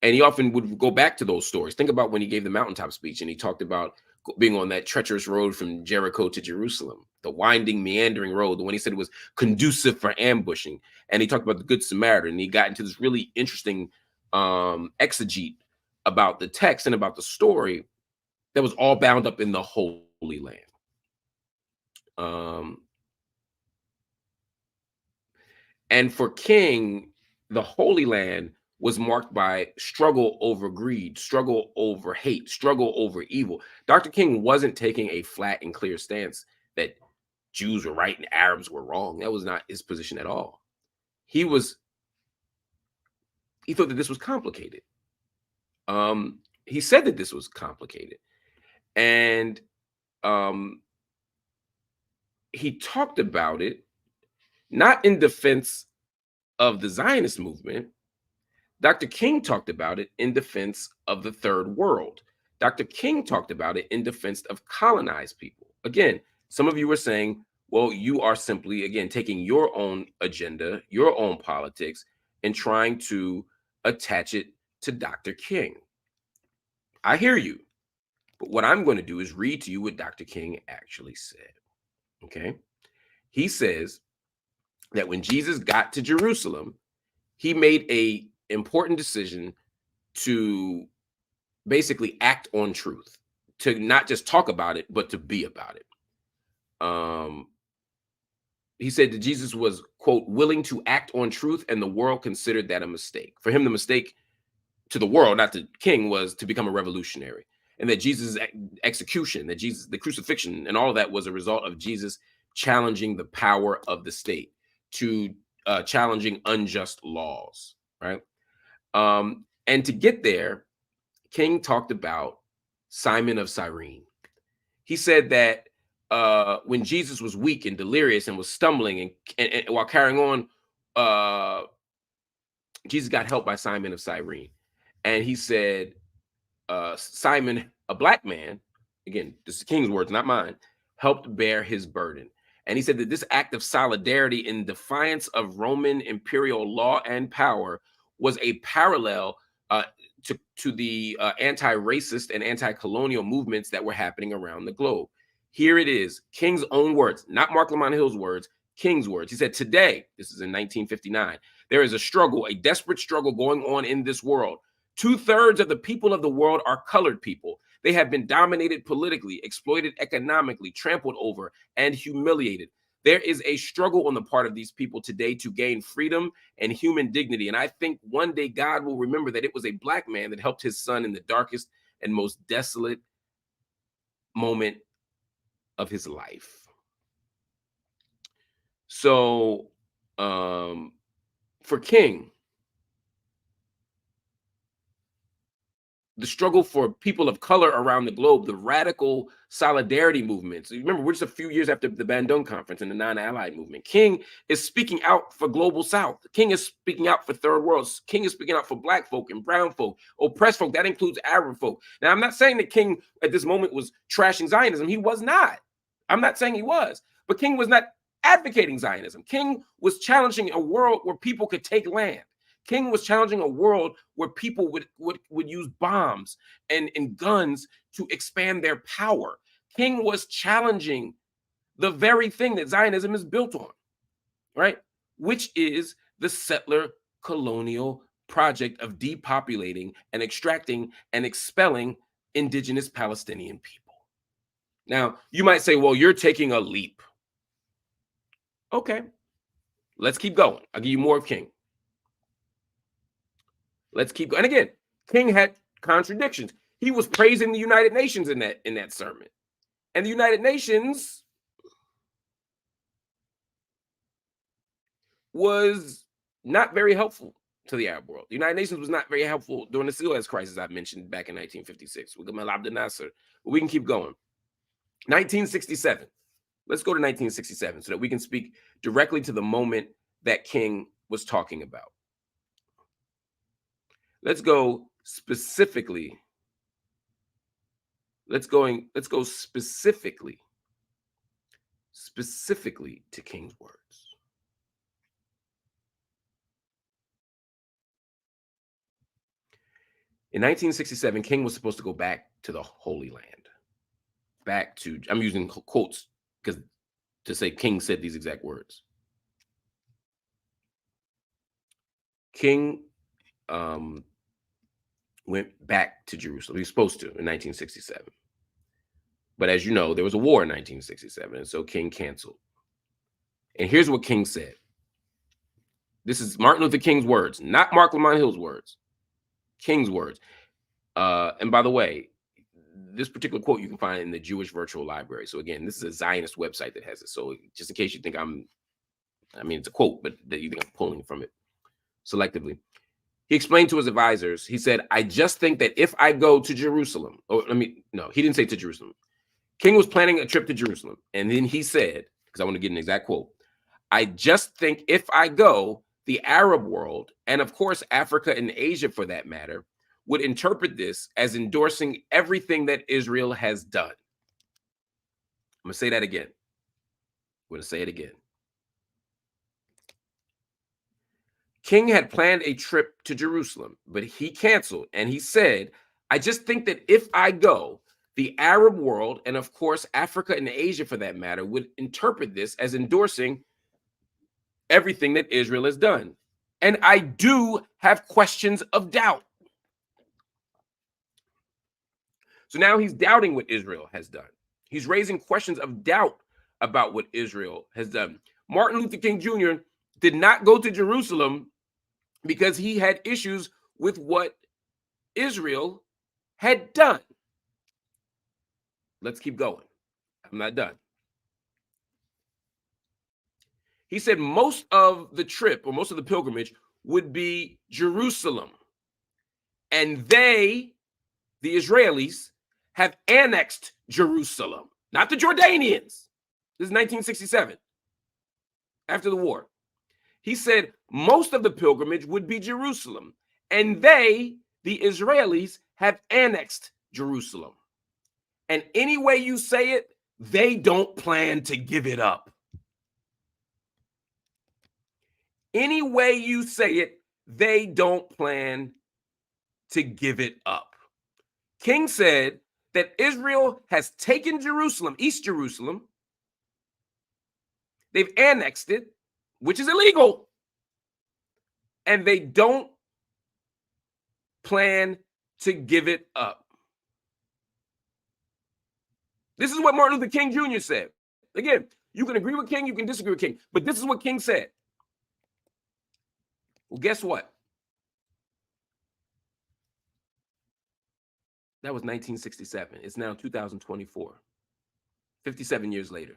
And he often would go back to those stories. Think about when he gave the mountaintop speech and he talked about being on that treacherous road from Jericho to Jerusalem, the winding, meandering road, the one he said was conducive for ambushing. And he talked about the Good Samaritan. And he got into this really interesting exegete about the text and about the story that was all bound up in the Holy Land. And for King, the Holy Land was marked by struggle over greed, struggle over hate, struggle over evil. Dr. King wasn't taking a flat and clear stance that Jews were right and Arabs were wrong. That was not his position at all. He thought that this was complicated. He said that this was complicated. And he talked about it not in defense of the Zionist movement. Dr. King talked about it in defense of the third world. Dr. King talked about it in defense of colonized people. Again, some of you were saying, well, you are simply, again, taking your own agenda, your own politics, and trying to attach it to Dr. King. I hear you. But what I'm going to do is read to you what Dr. King actually said. Okay? He says that when Jesus got to Jerusalem, he made a important decision to basically act on truth, to not just talk about it, but to be about it. He said that Jesus was, quote, willing to act on truth, and the world considered that a mistake. For him, the mistake to the world, not to King, was to become a revolutionary. And that Jesus' execution, that Jesus, the crucifixion, and all of that was a result of Jesus challenging the power of the state, to challenging unjust laws, right? And to get there, King talked about Simon of Cyrene. He said that when Jesus was weak and delirious and was stumbling and while carrying on, Jesus got helped by Simon of Cyrene. And he said, Simon, a black man, again, this is King's words, not mine, helped bear his burden. And he said that this act of solidarity in defiance of Roman imperial law and power was a parallel to the anti-racist and anti-colonial movements that were happening around the globe. Here it is, King's own words, not Marc Lamont Hill's words, King's words. He said, today, this is in 1959, there is a struggle, a desperate struggle going on in this world. 2/3 of the people of the world are colored people. They have been dominated politically, exploited economically, trampled over, and humiliated. There is a struggle on the part of these people today to gain freedom and human dignity. And I think one day God will remember that it was a black man that helped his son in the darkest and most desolate moment of his life. So for King, the struggle for people of color around the globe, the radical solidarity movements. Remember, we're just a few years after the Bandung Conference and the non-allied movement. King is speaking out for Global South. King is speaking out for third world. King is speaking out for black folk and brown folk, oppressed folk. That includes Arab folk. Now, I'm not saying that King at this moment was trashing Zionism. He was not. I'm not saying he was. But King was not advocating Zionism. King was challenging a world where people could take land. King was challenging a world where people would use bombs and guns to expand their power. King was challenging the very thing that Zionism is built on. All right? Which is the settler colonial project of depopulating and extracting and expelling indigenous Palestinian people. Now, you might say, well, you're taking a leap. Okay, let's keep going. I'll give you more of King. Let's keep going. And again, King had contradictions. He was praising the United Nations in that sermon. And the United Nations was not very helpful to the Arab world. The United Nations was not very helpful during the Suez crisis I mentioned back in 1956 with Gamal Abdel Nasser. But we can keep going. 1967. Let's go to 1967 so that we can speak directly to the moment that King was talking about. Let's go specifically. Let's go specifically to King's words. In 1967, King was supposed to go back to the Holy Land. Back to, I'm using quotes because to say King said these exact words. King went back to Jerusalem. He was supposed to in 1967. But as you know, there was a war in 1967, and so King canceled. And here's what King said. This is Martin Luther King's words, not Marc Lamont Hill's words. King's words. And by the way, this particular quote you can find in the Jewish Virtual Library. So again, this is a Zionist website that has it. So just in case you think it's a quote, but that you think I'm pulling from it selectively. He explained to his advisors, he said, I just think that if I go to Jerusalem, he didn't say to Jerusalem. King was planning a trip to Jerusalem. And then he said, because I want to get an exact quote, I just think if I go, the Arab world, and of course, Africa and Asia for that matter, would interpret this as endorsing everything that Israel has done. I'm going to say that again. I'm going to say it again. King had planned a trip to Jerusalem, but he canceled. And he said, I just think that if I go, the Arab world, and of course, Africa and Asia for that matter, would interpret this as endorsing everything that Israel has done. And I do have questions of doubt. So now he's doubting what Israel has done. He's raising questions of doubt about what Israel has done. Martin Luther King Jr. did not go to Jerusalem because he had issues with what Israel had done. Let's keep going. I'm not done. He said most of the trip or most of the pilgrimage would be Jerusalem. And they, the Israelis, have annexed Jerusalem, not the Jordanians. This is 1967, after the war. He said most of the pilgrimage would be Jerusalem, and they, the Israelis, have annexed Jerusalem. And any way you say it, they don't plan to give it up. Any way you say it, they don't plan to give it up. King said that Israel has taken Jerusalem, East Jerusalem. They've annexed it, which is illegal. And they don't plan to give it up. This is what Martin Luther King Jr. said. Again, you can agree with King, you can disagree with King, but this is what King said. Well, guess what? That was 1967. It's now 2024, 57 years later.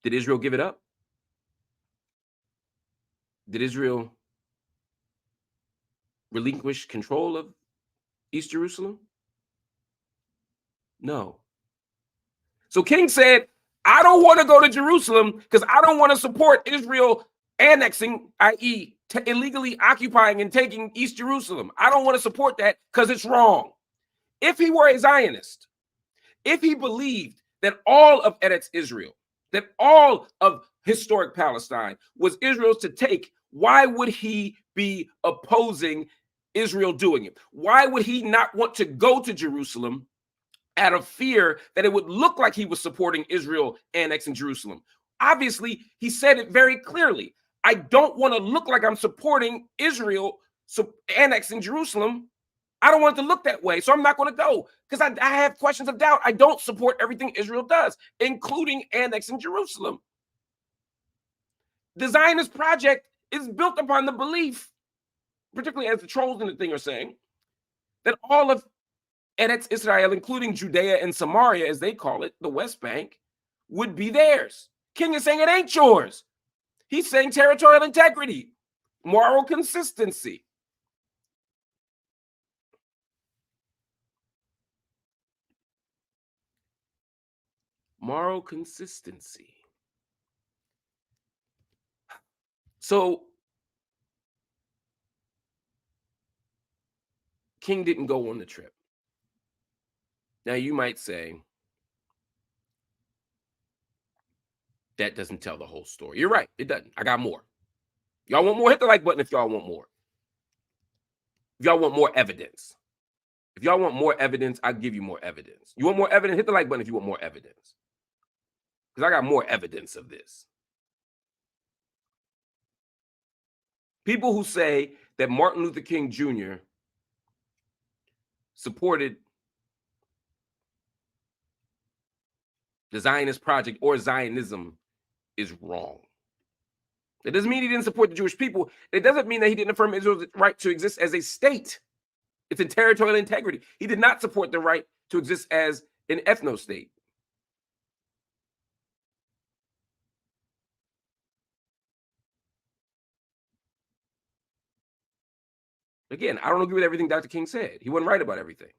Did Israel give it up? Did Israel relinquish control of East Jerusalem? No. So King said, I don't want to go to Jerusalem because I don't want to support Israel annexing, i.e., illegally occupying and taking East Jerusalem. I don't want to support that because it's wrong. If he were a Zionist, if he believed that all of Eretz Israel, that all of historic Palestine was Israel's to take, why would he be opposing Israel doing it? Why would he not want to go to Jerusalem out of fear that it would look like he was supporting Israel annexing Jerusalem? Obviously, he said it very clearly. I don't want to look like I'm supporting Israel annexing Jerusalem. I don't want it to look that way, so I'm not going to go because I have questions of doubt. I don't support everything Israel does, including annexing Jerusalem. The Zionist project is built upon the belief, particularly as the trolls in the thing are saying, that all of Eretz Israel, including Judea and Samaria, as they call it, the West Bank, would be theirs. King is saying it ain't yours. He's saying territorial integrity, moral consistency. Moral consistency. So King didn't go on the trip. Now you might say, that doesn't tell the whole story. You're right, it doesn't. I got more. Y'all want more? Hit the like button if y'all want more. If y'all want more evidence. If y'all want more evidence, I'll give you more evidence. You want more evidence? Hit the like button if you want more evidence. Because I got more evidence of this. People who say that Martin Luther King Jr. supported the Zionist project or Zionism is wrong. It doesn't mean he didn't support the Jewish people. It doesn't mean that he didn't affirm Israel's right to exist as a state. It's in territorial integrity. He did not support the right to exist as an ethno-state. Again, I don't agree with everything Dr. King said. He wasn't right about everything.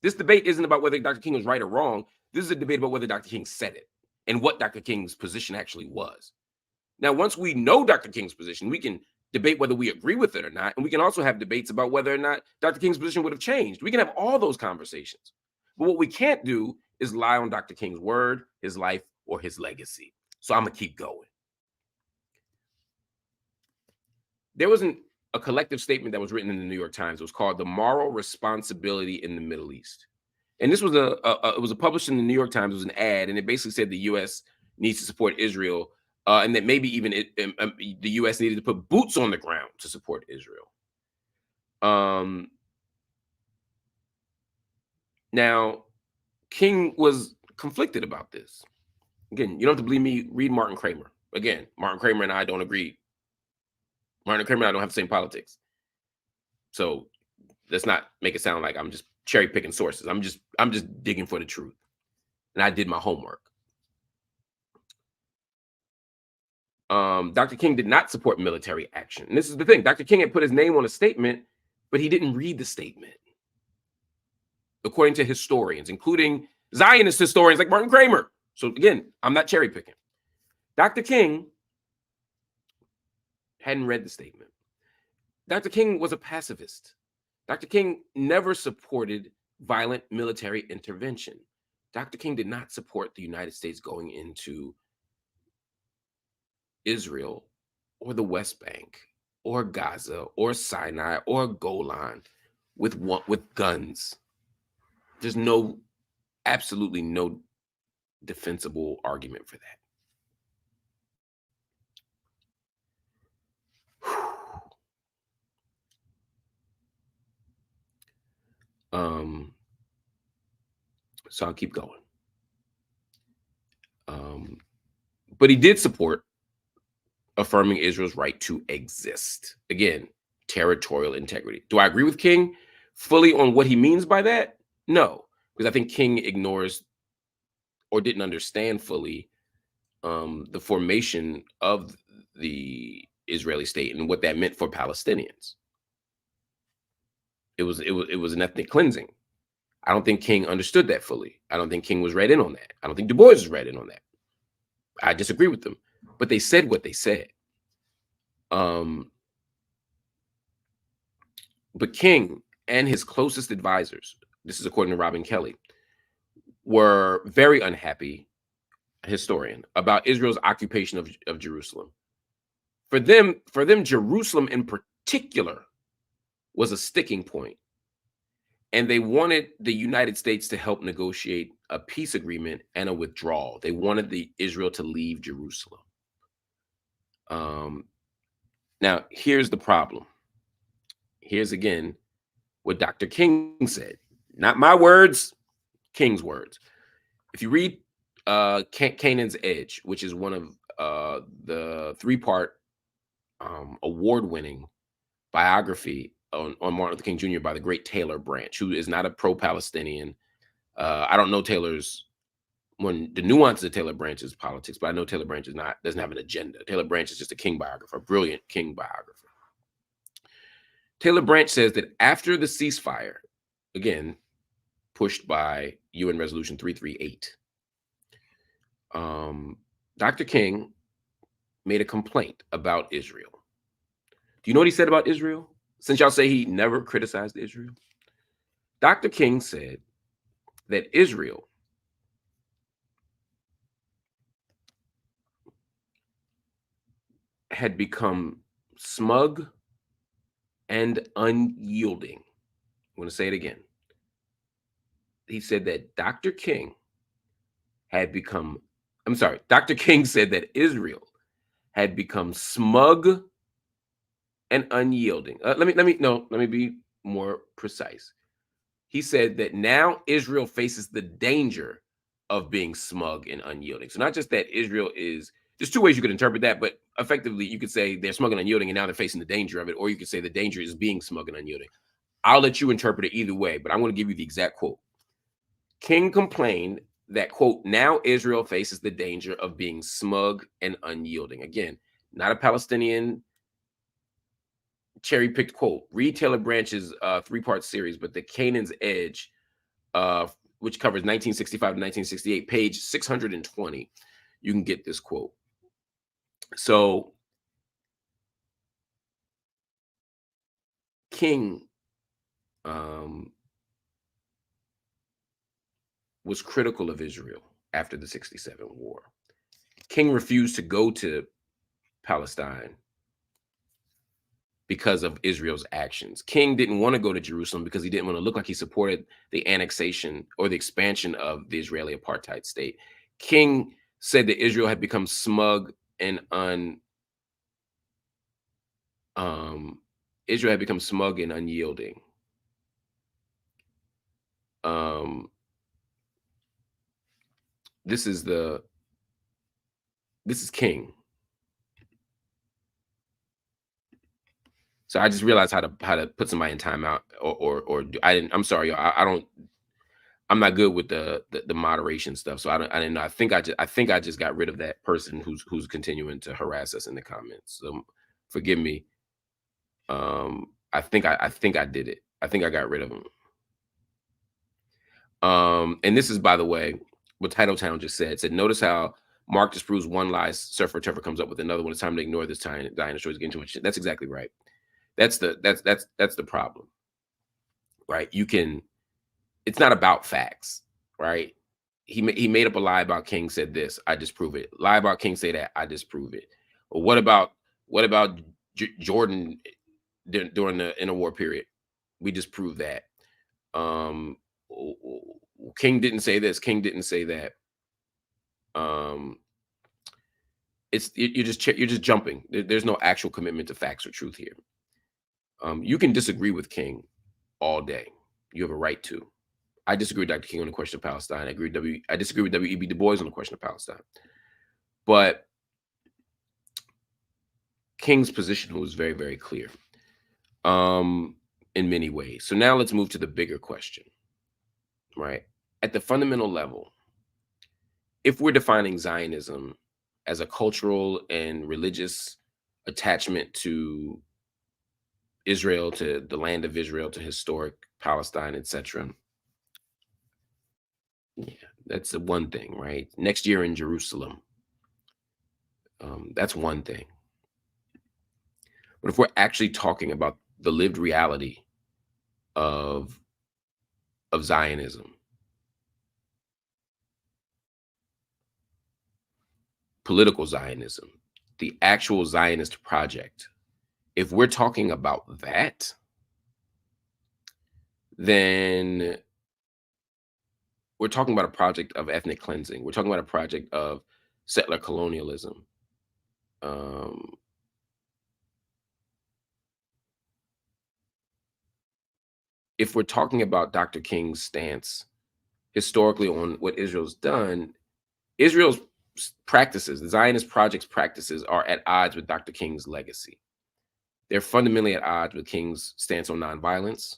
This debate isn't about whether Dr. King was right or wrong. This is a debate about whether Dr. King said it and what Dr. King's position actually was. Now, once we know Dr. King's position, we can debate whether we agree with it or not. And we can also have debates about whether or not Dr. King's position would have changed. We can have all those conversations. But what we can't do is lie on Dr. King's word, his life, or his legacy. So I'm going to keep going. There wasn't a collective statement that was written in the New York Times. It was called "The Moral Responsibility in the Middle East." And this was it was published in the New York Times. It was an ad, and it basically said the U.S. needs to support Israel, and that maybe even the U.S. needed to put boots on the ground to support Israel. Now, King was conflicted about this. Again, you don't have to believe me. Read Martin Kramer. Again, Martin Kramer and I don't agree. Martin Kramer and I don't have the same politics. So let's not make it sound like I'm just cherry picking sources. I'm just digging for the truth. And I did my homework. Dr. King did not support military action. And this is the thing. Dr. King had put his name on a statement, but he didn't read the statement. According to historians, including Zionist historians like Martin Kramer. So again, I'm not cherry picking. Dr. King hadn't read the statement. Dr. King was a pacifist. Dr. King never supported violent military intervention. Dr. King did not support the United States going into Israel or the West Bank or Gaza or Sinai or Golan with guns. There's absolutely no defensible argument for that. So I'll keep going. But he did support affirming Israel's right to exist. Again, territorial integrity. Do I agree with King fully on what he means by that? No, because I think King ignores or didn't understand fully the formation of the Israeli state and what that meant for Palestinians. It was an ethnic cleansing. I don't think King understood that fully. I don't think King was read in on that. I don't think Du Bois was read in on that. I disagree with them, but they said what they said. But King and his closest advisors, this is according to Robin Kelly, were very unhappy, historian, about Israel's occupation of Jerusalem. For them, Jerusalem in particular was a sticking point. And they wanted the United States to help negotiate a peace agreement and a withdrawal. They wanted Israel to leave Jerusalem. Now, here's the problem. Here's again what Dr. King said. Not my words, King's words. If you read Canaan's Edge, which is one of the 3-part award-winning biography on Martin Luther King Jr. by the great Taylor Branch, who is not a pro-Palestinian. I don't know Taylor's the nuances of Taylor Branch's politics, but I know Taylor Branch doesn't have an agenda. Taylor Branch is just a King biographer, a brilliant King biographer. Taylor Branch says that after the ceasefire, again, pushed by UN Resolution 338, Dr. King made a complaint about Israel. Do you know what he said about Israel? Since y'all say he never criticized Israel, Dr. King said that Israel had become smug and unyielding. I'm going to say it again. He said that Dr. King said that Israel had become smug and unyielding. Let me be more precise. He said that now Israel faces the danger of being smug and unyielding. So not just that Israel is, there's two ways you could interpret that, but effectively you could say they're smug and unyielding and now they're facing the danger of it, or you could say the danger is being smug and unyielding. I'll let you interpret it either way, but I'm going to give you the exact quote. King complained that, quote, now Israel faces the danger of being smug and unyielding. Again, not a Palestinian cherry-picked quote. Read Taylor Branch's 3-part series, but the Canaan's Edge, which covers 1965 to 1968, page 620, you can get this quote. So King was critical of Israel after the 67 war. King refused to go to Palestine because of Israel's actions. King didn't want to go to Jerusalem because he didn't want to look like he supported the annexation or the expansion of the Israeli apartheid state. King said that Israel had become smug and unyielding. This is King. So I just realized how to put somebody in timeout I'm sorry, y'all. I'm not good with the moderation stuff. So I didn't know. I think I just got rid of that person who's continuing to harass us in the comments. So forgive me. I think I did it. I think I got rid of him. And this is, by the way, what Titletown just said, notice how Mark disproves one lie, Surfer Trevor comes up with another one. It's time to ignore this time. Dinosaur is getting too much shit. That's exactly right. That's the problem, right? It's not about facts, right? He made up a lie about King said this, I disprove it. Lie about King say that, I disprove it. Or what about Jordan during the interwar period? We disprove that. King didn't say this, King didn't say that. You're just jumping. There's no actual commitment to facts or truth here. You can disagree with King all day. You have a right to. I disagree with Dr. King on the question of Palestine. I disagree with W.E.B. Du Bois on the question of Palestine. But King's position was very, very clear in many ways. So now let's move to the bigger question, right? At the fundamental level, if we're defining Zionism as a cultural and religious attachment to Israel, to the land of Israel, to historic Palestine, etc. Yeah, that's one thing, right? Next year in Jerusalem, that's one thing. But if we're actually talking about the lived reality of Zionism, political Zionism, the actual Zionist project, if we're talking about that, then we're talking about a project of ethnic cleansing. We're talking about a project of settler colonialism. Um, if we're talking about Dr. King's stance historically on what Israel's done, Israel's practices, the Zionist project's practices, are at odds with Dr. King's legacy. They're fundamentally at odds with King's stance on nonviolence.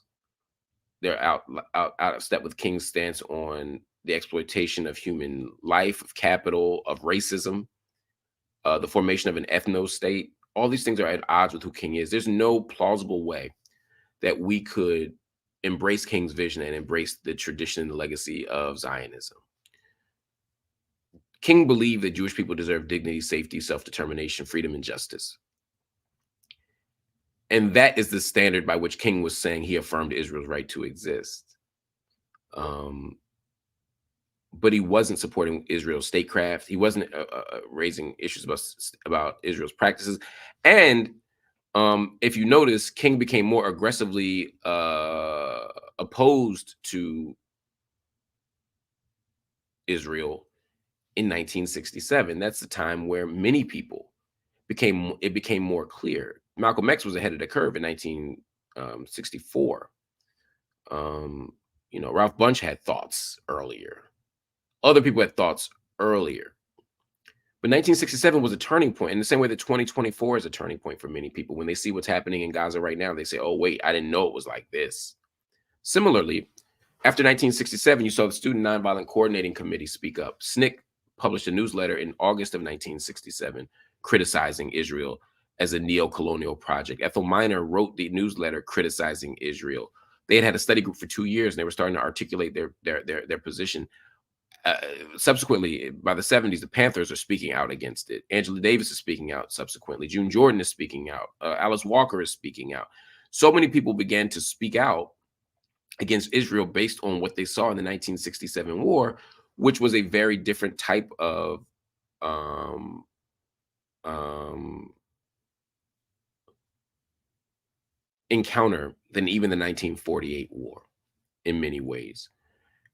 They're out of step with King's stance on the exploitation of human life, of capital, of racism, the formation of an ethno state. All these things are at odds with who King is. There's no plausible way that we could embrace King's vision and embrace the tradition and the legacy of Zionism. King believed that Jewish people deserve dignity, safety, self-determination, freedom, and justice. And that is the standard by which King was saying he affirmed Israel's right to exist. But he wasn't supporting Israel's statecraft. He wasn't raising issues about Israel's practices. And if you notice, King became more aggressively opposed to Israel in 1967. That's the time where many people became more clear. Malcolm X was ahead of the curve in 1964. Ralph Bunche had thoughts earlier. Other people had thoughts earlier. But 1967 was a turning point, in the same way that 2024 is a turning point for many people. When they see what's happening in Gaza right now, they say, oh, wait, I didn't know it was like this. Similarly, after 1967, you saw the Student Nonviolent Coordinating Committee speak up. SNCC published a newsletter in August of 1967 criticizing Israel as a neo-colonial project. Ethel Minor wrote the newsletter criticizing Israel. They had a study group for 2 years, and they were starting to articulate their position. Subsequently, by the 70s, the Panthers are speaking out against it. Angela Davis is speaking out subsequently. June Jordan is speaking out. Alice Walker is speaking out. So many people began to speak out against Israel based on what they saw in the 1967 war, which was a very different type of encounter than even the 1948 war in many ways.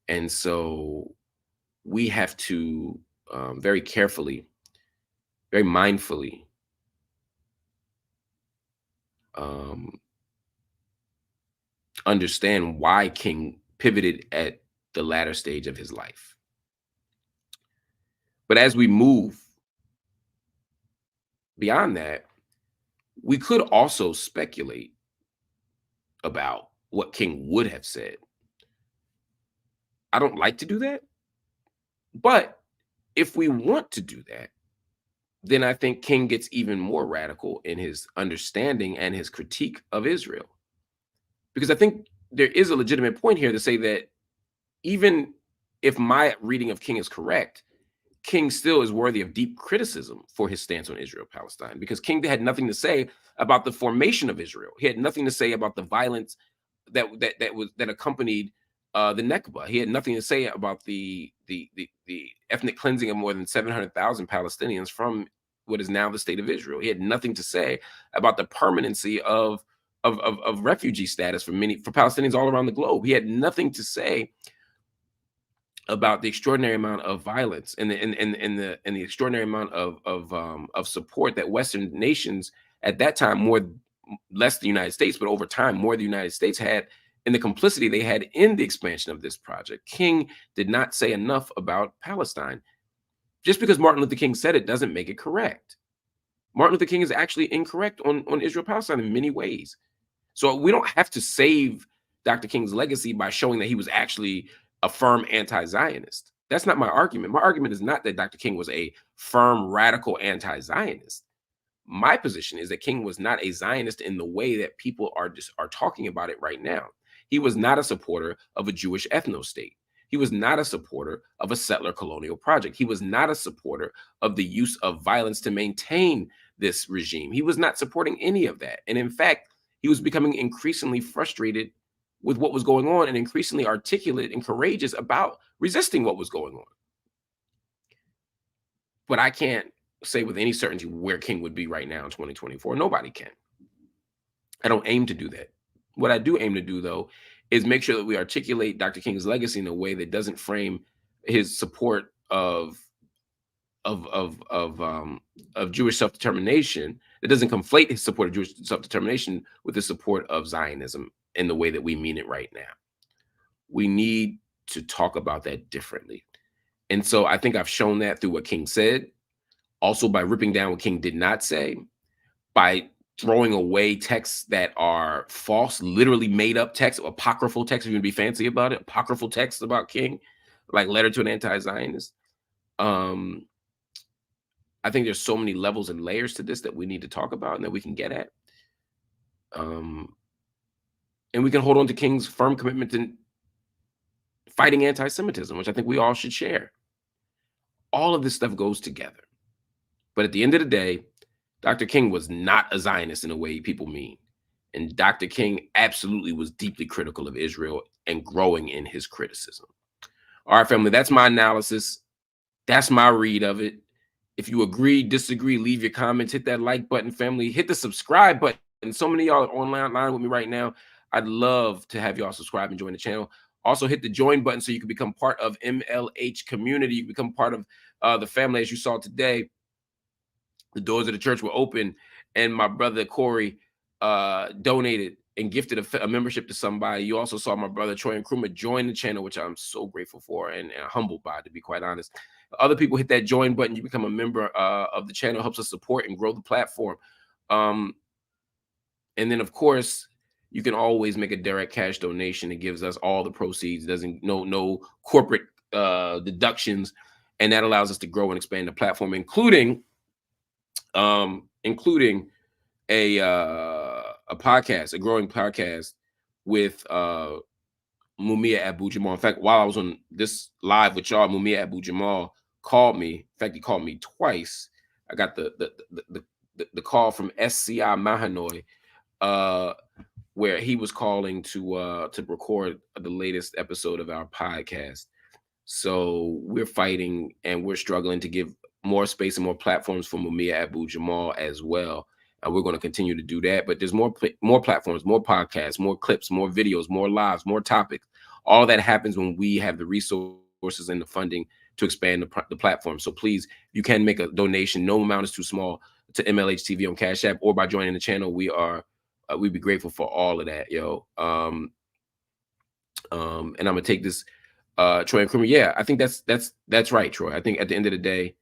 And so we have to very carefully, very mindfully understand why King pivoted at the latter stage of his life. But as we move beyond that, we could also speculate about what King would have said. I don't like to do that, but if we want to do that, then I think King gets even more radical in his understanding and his critique of Israel. Because I think there is a legitimate point here to say that even if my reading of King is correct, King still is worthy of deep criticism for his stance on Israel-Palestine, because King had nothing to say about the formation of Israel. He had nothing to say about the violence that accompanied the Nakba. He had nothing to say about the ethnic cleansing of more than 700,000 Palestinians from what is now the state of Israel. He had nothing to say about the permanency of refugee status for Palestinians all around the globe. He had nothing to say about the extraordinary amount of violence and the extraordinary amount of support that Western nations at that time, less the United States, but over time more the United States had, and the complicity they had in the expansion of this project. King did not say enough about Palestine. Just because Martin Luther King said it doesn't make it correct. Martin Luther King is actually incorrect on Israel-Palestine in many ways. So we don't have to save Dr. King's legacy by showing that he was actually a firm anti-Zionist. That's not my argument. My argument is not that Dr. King was a firm, radical anti-Zionist. My position is that King was not a Zionist in the way that people are talking about it right now. He was not a supporter of a Jewish ethno-state. He was not a supporter of a settler colonial project. He was not a supporter of the use of violence to maintain this regime. He was not supporting any of that. And in fact, he was becoming increasingly frustrated with what was going on and increasingly articulate and courageous about resisting what was going on. But I can't say with any certainty where King would be right now in 2024. Nobody can. I don't aim to do that. What I do aim to do, though, is make sure that we articulate Dr. King's legacy in a way that doesn't frame his support of of of um of Jewish self-determination. It doesn't conflate his support of Jewish self-determination with the support of Zionism in the way that we mean it right now. We need to talk about that differently. And so I think I've shown that through what King said, also by ripping down what King did not say, by throwing away texts that are false, literally made up texts, apocryphal texts, if you're gonna be fancy about it, apocryphal texts about King, like Letter to an Anti-Zionist. Um, I think there's so many levels and layers to this that we need to talk about and that we can get at. And we can hold on to King's firm commitment to fighting anti-Semitism, which I think we all should share. All of this stuff goes together. But at the end of the day, Dr. King was not a Zionist in a way people mean. And Dr. King absolutely was deeply critical of Israel and growing in his criticism. All right, family, that's my analysis. That's my read of it. If you agree, disagree, leave your comments, hit that like button, family, hit the subscribe button. So many of y'all are online with me right now. I'd love to have y'all subscribe and join the channel. Also hit the join button so you can become part of MLH community. You become part of the family. As you saw today, the doors of the church were open and my brother Corey donated and gifted a membership to somebody. You also saw my brother Troy and Krumah join the channel, which I'm so grateful for and humbled by, to be quite honest. Other people hit that join button. You become a member of the channel, helps us support and grow the platform. And then, of course, you can always make a direct cash donation. It gives us all the proceeds. Doesn't no corporate deductions, and that allows us to grow and expand the platform, including a podcast, a growing podcast with Mumia Abu-Jamal. In fact, while I was on this live with y'all, Mumia Abu-Jamal called me. In fact, he called me twice. I got the call from SCI Mahanoy, where he was calling to record the latest episode of our podcast. So we're fighting and we're struggling to give more space and more platforms for Mumia Abu-Jamal as well. And we're going to continue to do that. But there's more platforms, more podcasts, more clips, more videos, more lives, more topics. All that happens when we have the resources and the funding to expand the platform. So please, you can make a donation. No amount is too small to MLH TV on Cash App or by joining the channel. We'd be grateful for all of that, yo. And I'm gonna take this, Troy and Krumah. Yeah, I think that's right, Troy. I think at the end of the day,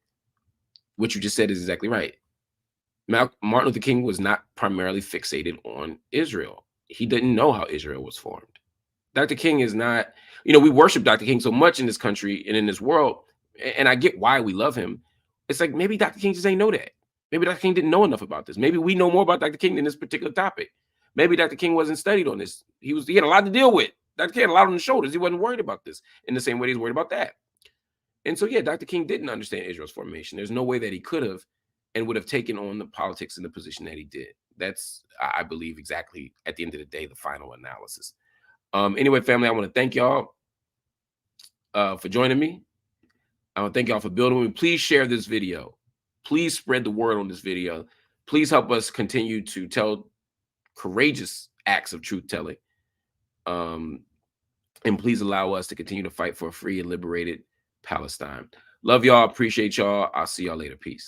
what you just said is exactly right. Martin Luther King was not primarily fixated on Israel. He didn't know how Israel was formed. Dr. King is not, we worship Dr. King so much in this country and in this world, and I get why we love him. It's like maybe Dr. King just ain't know that. Maybe Dr. King didn't know enough about this. Maybe we know more about Dr. King than this particular topic. Maybe Dr. King wasn't studied on this. He had a lot to deal with. Dr. King had a lot on his shoulders. He wasn't worried about this in the same way he's worried about that. And so, yeah, Dr. King didn't understand Israel's formation. There's no way that he could have and would have taken on the politics and the position that he did. That's, I believe, exactly at the end of the day, the final analysis. Anyway, family, I want to thank y'all for joining me. I want to thank y'all for building with me. Please share this video. Please spread the word on this video. Please help us continue to tell courageous acts of truth telling. And please allow us to continue to fight for a free and liberated Palestine. Love y'all. Appreciate y'all. I'll see y'all later. Peace.